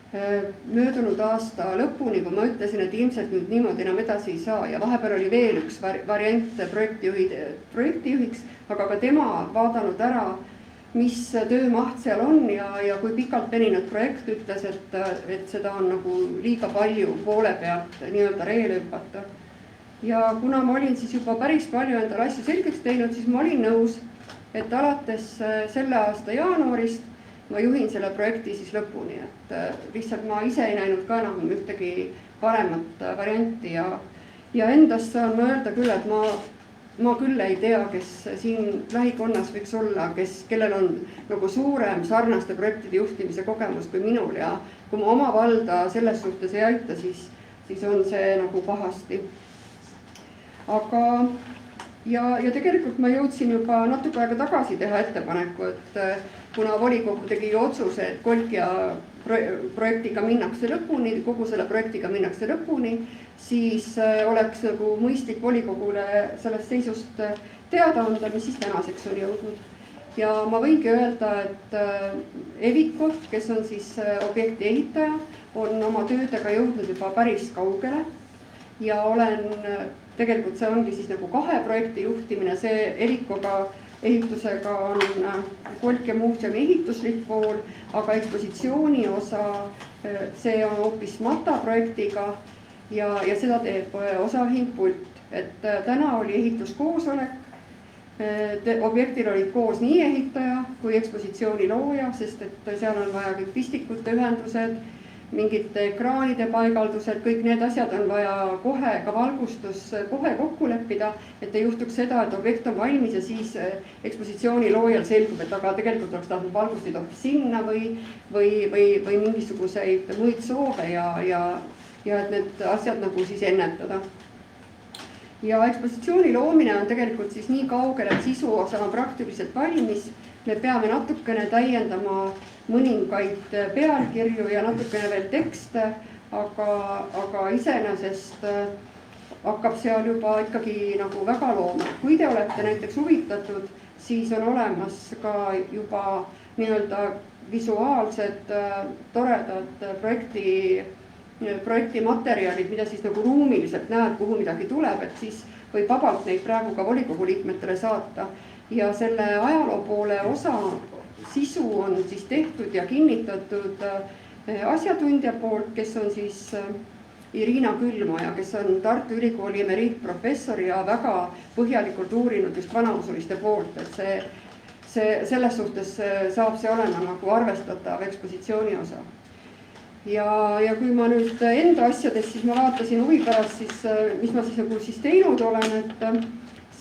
K: möödunud aasta lõpuni, kui ma ütlesin, et ilmselt nüüd niimoodi enam edasi ei saa ja vahepeal oli veel üks variant projektijuhiks, aga ka tema vaadanud ära, mis töömaht seal on ja kui pikalt veninud projekt ütles, et seda on nagu liiga palju poole pealt nii-öelda reele hüpata. Ja kuna ma olin siis juba päris palju endale asju selgeks teinud, siis ma olin nõus, et alates selle aasta jaanuarist ma juhin selle projekti siis lõpuni, et lihtsalt ma ise ei näinud ka enam ühtegi paremat varianti ja endast saan ma öelda küll, et ma küll ei tea, kes siin lähikonnas võiks olla, kellel on nagu suurem sarnaste projektide juhtimise kogemus kui minul ja kui ma oma valda selles suhtes ei aita, siis on see nagu pahasti. Aga ja tegelikult ma jõudsin juba natuke aega tagasi teha ettepaneku, et kuna volikogu tegi otsuse, et Kolkja projektiga minnakse lõpuni, kogu selle projektiga minnakse lõpuni, siis oleks nagu mõistlik volikogule sellest seisust teada anda, mis siis tänaseks on jõudnud. Ja ma võingi öelda, et Eviko, kes on siis objekti ehitaja, on oma töödega jõudnud juba päris kaugele ja tegelikult see ongi siis nagu 2 projekti juhtimine, see Evikoga ehitusega on Kolkja muuseumi ehituslik pool, aga ekspositsiooni osa, see on hoopis Mata projektiga ja seda teeb osaühing Pult. Et täna oli ehituskoosolek, objektil olid koos nii ehitaja kui ekspositsiooni looja, sest et seal on vaja kõik pistikute ühendused, mingite ekraanide paigaldused, kõik need asjad on vaja kohe, ka valgustus kohe kokku leppida, et ei juhtuks seda, et objekt on valmis ja siis ekspositsiooni loojal selgub, et aga tegelikult oleks tahtnud valgusteid hoopis sinna või mingisuguseid muid soove ja et need asjad nagu siis ennetada. Ja ekspositsiooni loomine on tegelikult siis nii kaugel, et sisu osa on praktiliselt valmis. Me peame natukene täiendama mõningaid pealkirju ja natukene veel tekste, aga iseenesest hakkab seal juba ikkagi nagu väga looma. Kui te olete näiteks huvitatud, siis on olemas ka juba nii-öelda visuaalsed toredad projekti materjalid, mida siis nagu ruumiliselt näed, kuhu midagi tuleb, et siis võib vabalt neid praegu ka volikogu liikmetele saata. Ja selle ajaloo poole osa sisu on siis tehtud ja kinnitatud asjatundja poolt, kes on siis Irina Külmaja, kes on Tartu Ülikooli emeriitprofessor ja väga põhjalikult uurinud just vanausuliste poolt, et selles suhtes saab see olema nagu arvestatav ekspositsiooni osa. Ja kui ma nüüd enda asjadest, siis ma vaatasin huvi pärast, mis ma siis nagu teinud olen, et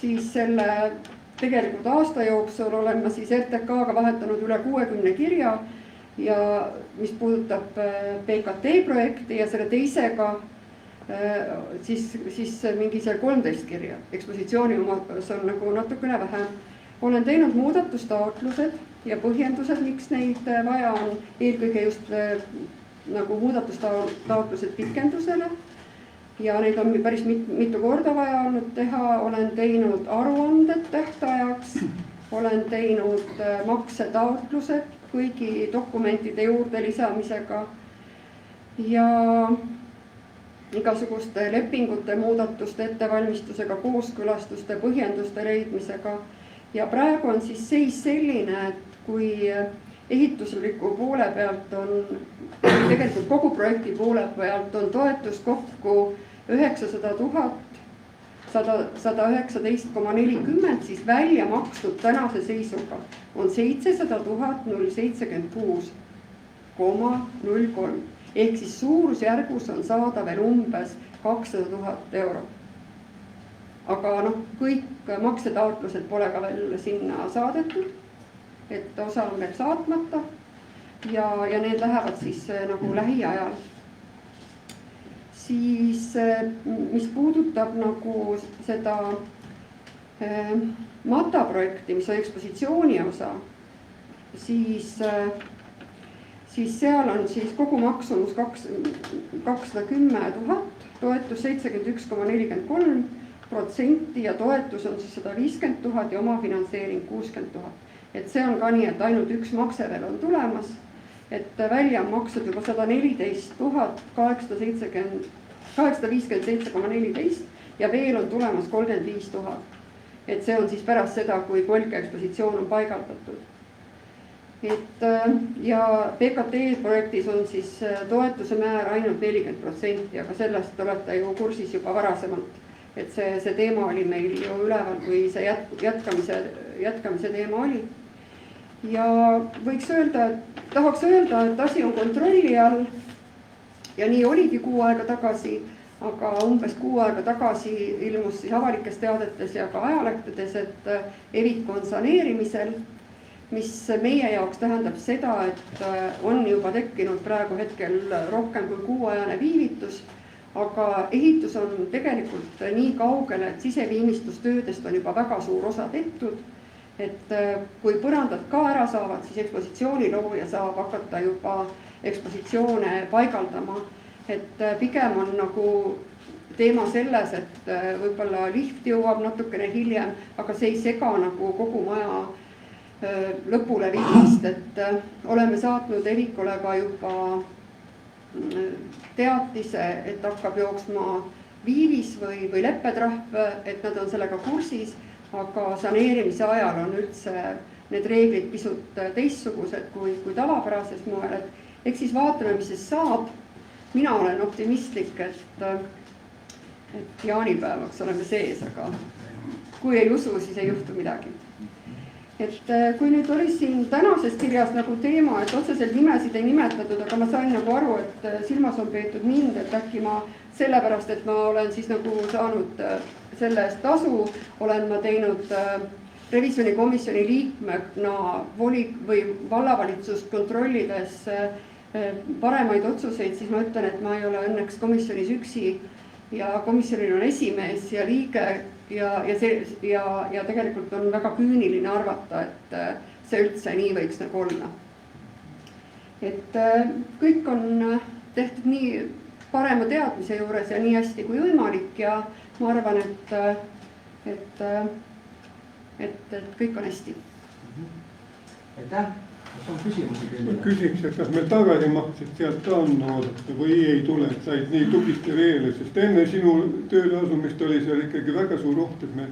K: siis selle tegelikult aasta jooksul olen ma siis RTK-ga vahetanud üle 60 kirja ja mis puudutab PKT projekti ja selle teisega siis mingi seal 13 kirja. Ekspositsiooni omas on nagu natukene vähem. Olen teinud muudatustaotlused ja põhjendused, miks neid vaja on, eelkõige just nagu muudatustaotlused pikendusele. Ja neid on päris mitu korda vaja olnud teha, olen teinud aruanded tähtajaks, olen teinud maksetaotlused kõigi dokumentide juurde lisamisega ja igasuguste lepingute muudatuste ettevalmistusega, kooskõlastuste, põhjenduste leidmisega. Ja praegu on siis seis selline, et kui ehitusliku poole pealt on, tegelikult kogu projekti poole pealt on toetus kokku 900 119,40, siis välja makstud tänase seisuga on 700 076,03. Ehk siis suurusjärgus on saada veel umbes 200 000 eurot. Aga kõik maksetaotlused pole ka veel sinna saadetud, et osa on veel saatmata ja need lähevad siis nagu lähiajal. Siis mis puudutab nagu seda Mata projekti, mis on ekspositsiooni osa, siis seal on siis kogu maksumus 210 000, toetus 71,43% ja toetus on siis 150 000 ja omafinantseering 60 000. Et see on ka nii, et ainult üks makse veel on tulemas. Et välja on maksud juba 114 857,14 ja veel on tulemas 35 000. Et see on siis pärast seda, kui Kolka ekspositsioon on paigaldatud. Ja PKT projektis on siis toetuse määr ainult 40%, aga sellest olete ju kursis juba varasemalt. Et see teema oli meil ju üleval, kui see jätkamise teema oli. Ja võiks öelda, tahaks öelda, et asi on kontrolli all ja nii oligi 6 aega tagasi, aga umbes 6 aega tagasi ilmus siis avalikes teadetes ja ka ajalehtedes, et Evik on saneerimisel, mis meie jaoks tähendab seda, et on juba tekkinud praegu hetkel rohkem kui 6-ajane viivitus, aga ehitus on tegelikult nii kaugele, et siseviimistlustöödest on juba väga suur osa tehtud. Et kui põrandad ka ära saavad, siis ekspositsiooni looja saab hakata juba ekspositsioone paigaldama. Et pigem on nagu teema selles, et võib-olla lift jõuab natukene hiljem, aga see ei sega nagu kogu maja lõpule viimist, et oleme saatnud Evikule ka juba teatise, et hakkab jooksma viivis või leppetrahv, et nad on sellega kursis. Aga saneerimise ajal on üldse need reeglid pisut teistsugused kui tavapärases moel, et eks siis vaatame, mis siis saab. Mina olen optimistlik, et jaanipäevaks oleme sees, aga kui ei usu, siis ei juhtu midagi. et kui nüüd oli siin tänases kirjas nagu teema, et otseselt nimesid ei nimetatud, aga ma sain nagu aru, et silmas on peetud mind, et äkki ma sellepärast, et ma olen siis nagu saanud selle eest tasu, olen ma teinud revisjonikomisjoni liikmena või vallavalitsust kontrollides paremaid otsuseid, siis ma ütlen, et ma ei ole õnneks komisjonis üksi ja komisjonil on esimees ja liige ja tegelikult on väga küüniline arvata, et see üldse nii võiks nagu olla. Et kõik on tehtud nii parema teadmise juures ja nii hästi kui võimalik ja ma arvan, et kõik on hästi.
F: Aitäh, kas on küsimusi küll?
L: Küsiks, et kas meil tagasimaksed sealt ka on oodata või ei tule, et said nii tublisti reele, sest enne sinu tööle asumist oli seal ikkagi väga suur oht, et me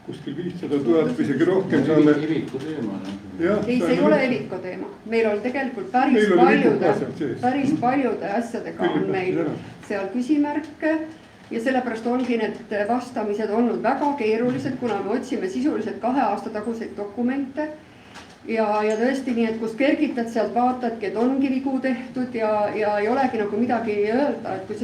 L: kuskil 500 000 või isegi rohkem saame.
B: Eviku teema.
K: Ei, see ei ole Eviku teema. Meil on tegelikult päris paljude asjadega on meil seal küsimärke ja sellepärast ongi need vastamised olnud väga keerulised, kuna me otsime sisuliselt 2 aasta taguseid dokumente. Ja tõesti nii, et kus kergitad sealt vaatadki, et ongi vigu tehtud ja ei olegi nagu midagi öelda, et kui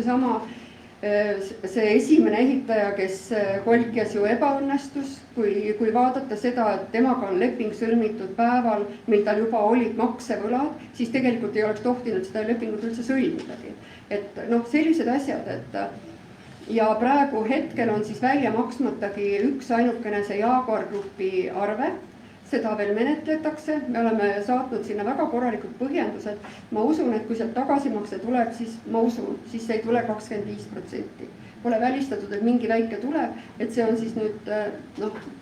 K: see esimene ehitaja, kes Kolkjas ju ebaõnnestus, kui vaadata seda, et temaga on leping sõlmitud päeval, mil tal juba olid maksevõlad, siis tegelikult ei oleks tohtinud seda lepingut üldse sõlmidagi. Et noh, sellised asjad, et ja praegu hetkel on siis välja maksmatagi üks ainukene see Jaguar Grupi arve. Seda veel menetletakse, me oleme saatnud sinna väga korralikud põhjendused. Ma usun, et kui sealt tagasimakse tuleb, siis ma usun, siis ei tule 25%. Pole välistatud, et mingi väike tuleb, et see on siis nüüd,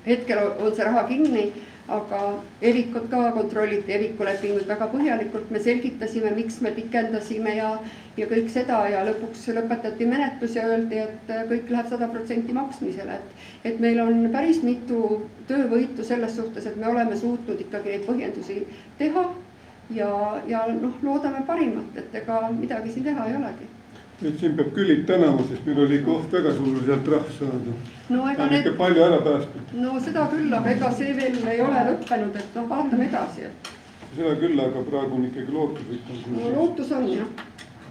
K: hetkel on see raha kinni, aga Evikut ka kontrolliti, Eviku lepingut väga põhjalikult. Me selgitasime, miks me pikendasime ja kõik seda ja lõpuks lõpetati menetlus ja öeldi, et kõik läheb 100% maksmisele. Et meil on päris mitu töövõitu selles suhtes, et me oleme suutnud ikkagi neid põhjendusi teha ja loodame parimat, et ega midagi siin teha ei olegi.
L: Et siin peab külid tänama, sest meil oli koht väga suur sealt rahv saada.
K: On
L: ikka palju ära päästud.
K: No seda küll, aga ega see veel ei ole lõppenud, et vaatame edasi.
L: Seda küll, aga praegu on ikkagi lootus.
K: No lootus on, jah.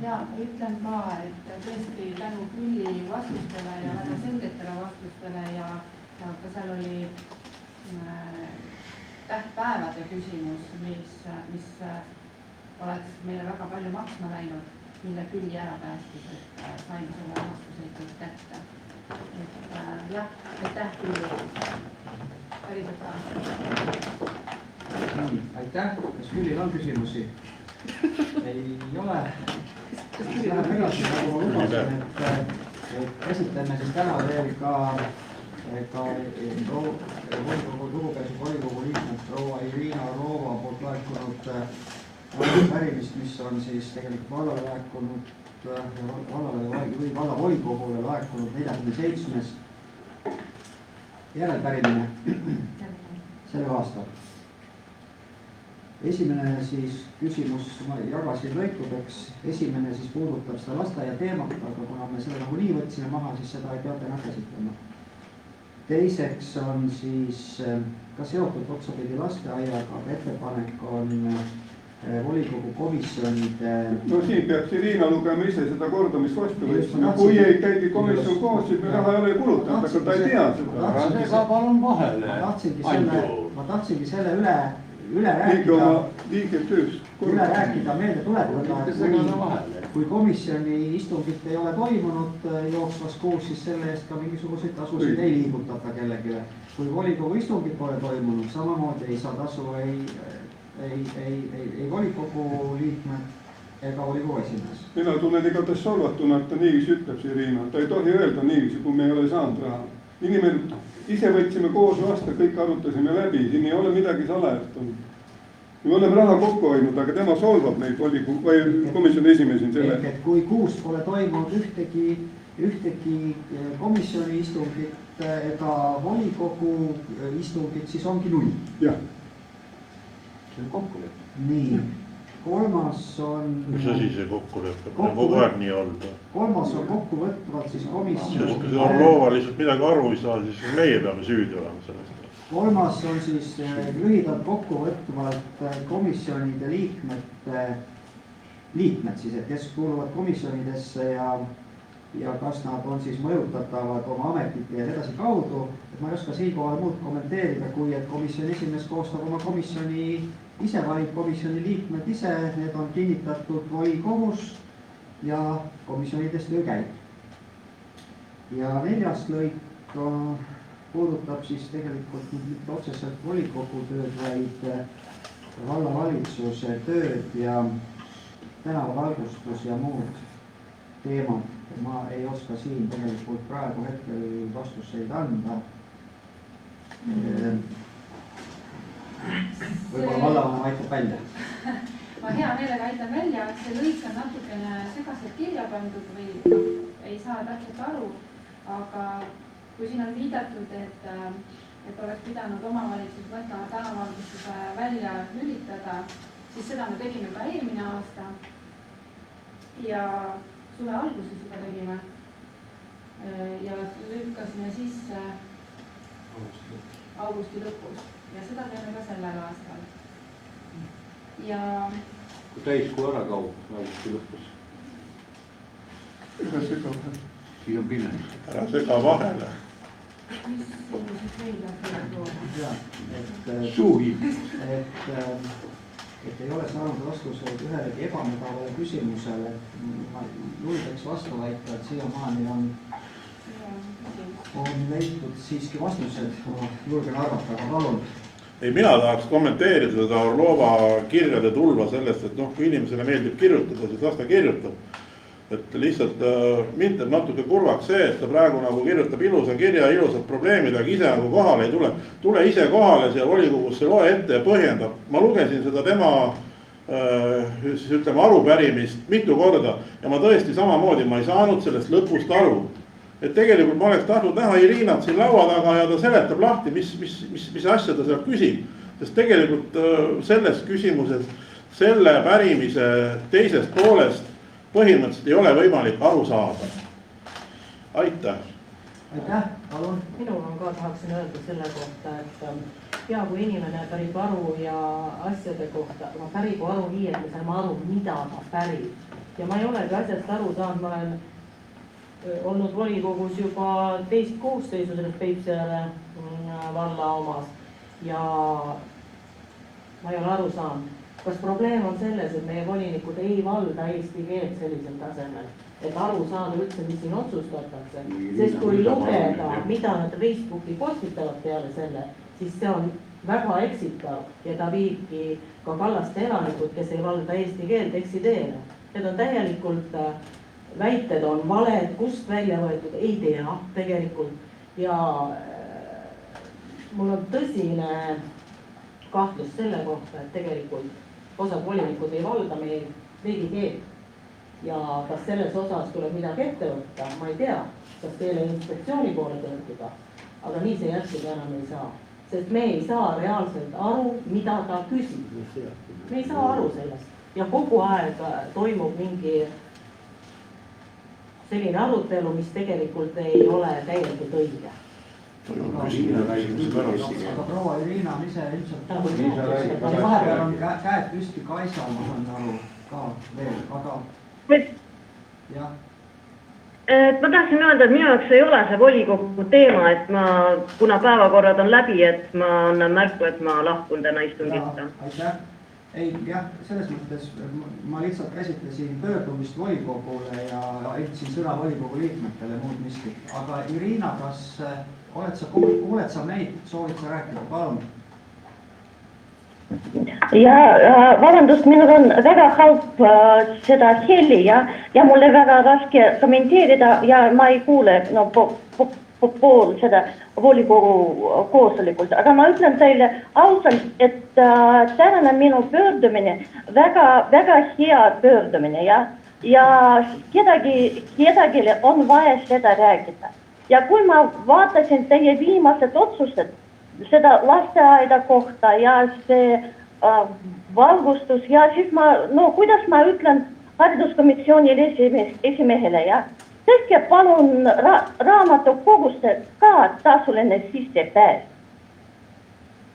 C: Ja ütlen ka, et tõesti tänu külli vastustele ja väga selgetele vastustele ja ka seal oli tähtpäevade küsimus, mis oleks meile väga palju maksma läinud, mille külli ära päästis, et sain selle vastuseid kõik kätte. Et jah, aitäh külli. Päriselt ka.
F: Aitäh, kas küllil on küsimusi? Ei ole. Läheb edasi, nagu ma lubasin, et käsitleme siis täna veel ka lugupeetud volikogu liikmed proua Irina Orlova poolt laekunud pärimist, mis on siis tegelikult vallale laekunud või vallavolikogule laekunud 47. järelpärimine sellel aastal. Esimene siis küsimus ma jagasin lõikudeks. Esimene siis puudutab seda lasteaia teemat, aga kuna me selle nagu nii võtsime maha, siis seda ei peata enam käsitlema. Teiseks on siis ka seotud otsapidi lasteaiaga, aga ettepanek on volikogu komisjonide...
L: No siin peaks Irina lugema ise seda kordamist vastu võtsime. Kui ei käidi komisjon koos, siis me raha ei ole kulutanud, aga ta ei tea seda.
B: Ega palun vahele.
F: Ma tahtsingi selle üle rääkida, meelde tuletada, et kui komisjoni istungit ei ole toimunud jooksvas kuus, siis selle eest ka mingisuguseid tasusid ei liigutata kellelegi. Kui volikogu istungit pole toimunud, samamoodi ei saa tasu ei volikogu liikmed ega volikogu esimees.
L: Mina tunnen igatahes solvatuna, et ta niiviisi ütleb see Irina. Ta ei tohi öelda niiviisi, kui me ei ole saanud raha. Inimene ise võtsime koos vastu, kõik arutasime läbi, siin ei ole midagi salajast. Me oleme raha kokku hoidnud, aga tema solvab neid komisjoni esimeesin selle.
F: Et kui kuus pole toimunud ühtegi komisjoni istungit ega volikogu istungit, siis ongi 0.
L: Jah.
B: See on kokkulepe.
F: Nii. Kolmas on...
H: Mis asi see kokkulepe? Kogu aeg nii olnud.
F: Kolmas on kokkuvõtvalt siis komisjon...
H: Kui Orlova lihtsalt midagi aru ei saa, siis meie peame süüdi olema sellest.
F: kolmas on siis lühidalt kokkuvõtvalt komisjonide liikmed siis, et kes kuuluvad komisjonidesse ja kas nad on siis mõjutatavad oma ametite ja edasi kaudu. Et ma ei oska siinkohal muud kommenteerida, kui et komisjoni esimees koostab oma komisjoni ise, valib komisjoni liikmed ise, need on kinnitatud volikogus ja komisjonides töö käib. Ja neljas lõik puudutab siis tegelikult mitte otseselt volikogu tööd, vaid vallavalitsuse tööd ja tänavavalgustus ja muud teemad. Ma ei oska siin tegelikult praegu hetkel vastuseid anda. Võib-olla vallavanem aitab välja.
I: Ma hea meelega aitan välja, et see lõik on natukene segaselt kirja pandud või ei saa täpselt aru, aga kui siin on viidatud, et oleks pidanud omavalitsus võtma tänavavalgustuse välja lülitada, siis seda me tegime ka eelmine aasta ja suve alguses juba tegime ja lükkasime sisse augusti lõpus ja seda teeme ka sellel aastal. Ja
B: kui täiskuu ära kaob augusti lõpus?
L: Ära sega vahele.
B: Siis on pime.
H: Ära sega vahele.
F: Suvi. Et ei ole saanud vastuseid ühelegi ebamugavale küsimusele. Ma julgeks vastu väita, et siiamaani on leitud siiski vastused. Ma julgen arvata, aga palun.
H: Ei, mina tahaks kommenteerida seda Orlova kirjade tulva sellest, et kui inimesele meeldib kirjutada, siis las ta kirjutab. Et lihtsalt mind teeb natuke kurvaks see, et ta praegu nagu kirjutab ilusa kirja, ilusad probleemid, aga ise nagu kohale ei tule. Tule ise kohale siia volikogusse, loe ette ja põhjendab. Ma lugesin seda tema arupärimist mitu korda ja ma tõesti samamoodi ma ei saanud sellest lõpust aru. Et tegelikult ma oleks tahtnud näha Irinat siin laua taga ja ta seletab lahti, mis asja ta sealt küsib. Sest tegelikult selles küsimuses, selle pärimise teisest poolest põhimõtteliselt ei ole võimalik aru saada. Aitäh.
F: Aitäh, palun.
M: Minul on ka tahaksin öelda selle kohta, et kui inimene pärib aru ja asjade kohta, ma päribu aru nii, et me saame aru, mida ta pärib. Ja ma ei olegi asjast aru saanud, ma olen olnud volikogus juba teist koosseisu selles Peipsiääre valla omas ja ma ei ole aru saanud. Kas probleem on selles, et meie volinikud ei valda eesti keelt sellisel tasemel, et aru saada üldse, mis siin otsustatakse, sest kui lugeda, mida nad Facebooki postitavad peale selle, siis see on väga eksitav ja ta viibki ka Kallaste elanikud, kes ei valda eesti keelt eksiteele. Need on täielikult, väited on valed, kust välja võetud, ei tea tegelikult ja mul on tõsine kahtlus selle kohta, et tegelikult osad volinikud ei valda meil veidi keelt ja kas selles osas tuleb midagi ette võtta, ma ei tea, kas teile inspektsiooni poole tõrguda, aga nii see jätkuda enam ei saa, sest me ei saa reaalselt aru, mida ta küsib. Me ei saa aru sellest ja kogu aeg toimub mingi selline arutelu, mis tegelikult ei ole täielikult õige.
F: Aga proua Irina on ise ilmselt vahepeal on käed püsti Kaisa, ma saan aru ka veel, aga jah.
G: Ma tahtsin öelda, et minu jaoks ei ole see volikogu teema, et kuna päevakorrad on läbi, et ma annan märku, et ma lahkun täna istungit.
F: Aitäh. Ei, jah, selles mõttes ma lihtsalt käsitlesin pöördumist volikogule ja andsin sõna volikogu liikmetele muud miski. Aga Irina, kas kuuled sa meid, soovid sa rääkida, palun?
N: Ja vabandust, minul on väga halb seda heli ja mul on väga raske kommenteerida ja ma ei kuule pool seda volikogu koosolekult, aga ma ütlen teile ausalt, et tänane minu pöördumine väga hea pöördumine ja kedagi on vaja seda rääkida. Ja kui ma vaatasin teie viimased otsused seda lasteaeda kohta ja see valgustus ja siis kuidas ma ütlen hariduskomisjoni esimehele tehke palun raamatukogusse ka tasuline sissepääs.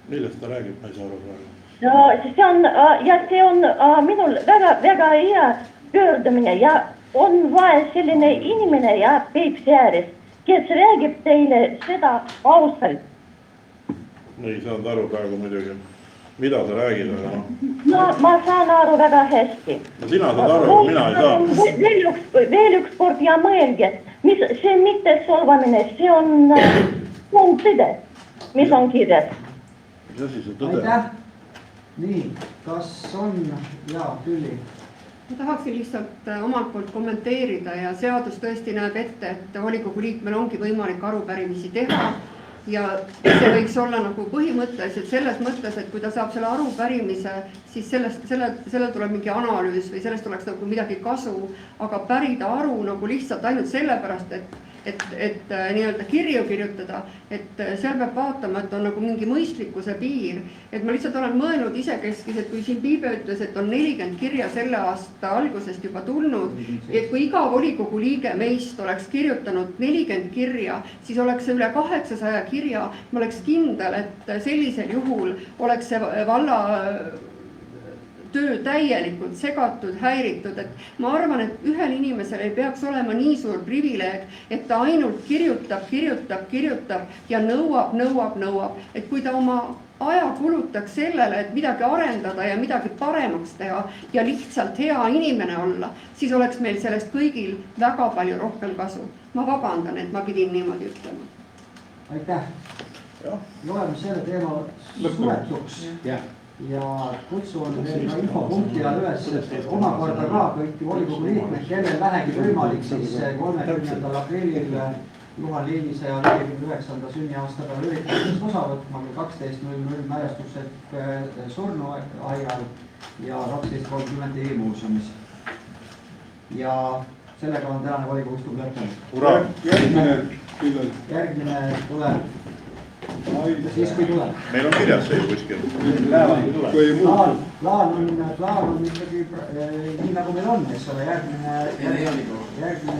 H: millest ta räägib, ma ei saa aru praegu.
N: see on minul väga hea pöördumine ja on vaja selline inimene ja Peipsi ääres, kes räägib teile seda ausalt.
H: ei saanud aru praegu muidugi, mida sa räägid, aga noh.
N: No ma saan aru väga hästi.
H: No sina saad aru, mina ei saa.
N: Veel üks kord ja mõelge, see mitte solvamine, see on tõde, mis on kirjas.
H: Mis asi see tõde?
F: aitäh. nii, kas on, jaa, Külli?
K: ma tahaksin lihtsalt omalt poolt kommenteerida ja seadus tõesti näeb ette, et volikogu liikmel ongi võimalik arupärimisi teha. Ja see võiks olla nagu põhimõtteliselt selles mõttes, et kui ta saab selle arupärimise, siis sellel tuleb mingi analüüs või sellest oleks nagu midagi kasu, aga pärida aru nagu lihtsalt ainult sellepärast, et nii-öelda kirju kirjutada, et seal peab vaatama, et on nagu mingi mõistlikkuse piir. Et ma lihtsalt olen mõelnud isekeskis, et kui siin Piibe ütles, et on 40 kirja selle aasta algusest juba tulnud, et kui iga volikogu liige meist oleks kirjutanud 40 kirja, siis oleks see üle 800 kirja. Ma oleks kindel, et sellisel juhul oleks see valla töö täielikult segatud, häiritud, et ma arvan, et ühel inimesel ei peaks olema nii suur privileeg, et ta ainult kirjutab ja nõuab, et kui ta oma aja kulutaks sellele, et midagi arendada ja midagi paremaks teha ja lihtsalt hea inimene olla, siis oleks meil sellest kõigil väga palju rohkem kasu. Ma vabandan, et ma pidin niimoodi ütlema.
F: Aitäh. Loeme selle teema suletuks. Ja kutsun veel ka infopunkti all üles, et omakorda ka kõiki volikogu liikmed, kellel vähegi võimalik, siis 30. aprillil Juhan Liivise ja 49. sünniaastapäeva üritusest osa võtma 12.00 mälestused surnuaial ja 12.30 e-muuseumis. Ja sellega on tänane volikogu istung lõppenud. Järgmine tuleb siis kui tuleb.
H: Meil on kirjas see ju kuskil.
F: Plaan on ikkagi nii nagu meil on, eks ole, järgmine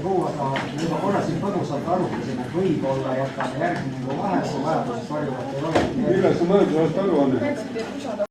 F: kuu, aga juba korra siin põgusalt arutasime, et võib-olla jätame järgmine kuu vahel, kui vajadus karjuvat ei ole.
L: Milles sa mõeldud oled aruanne?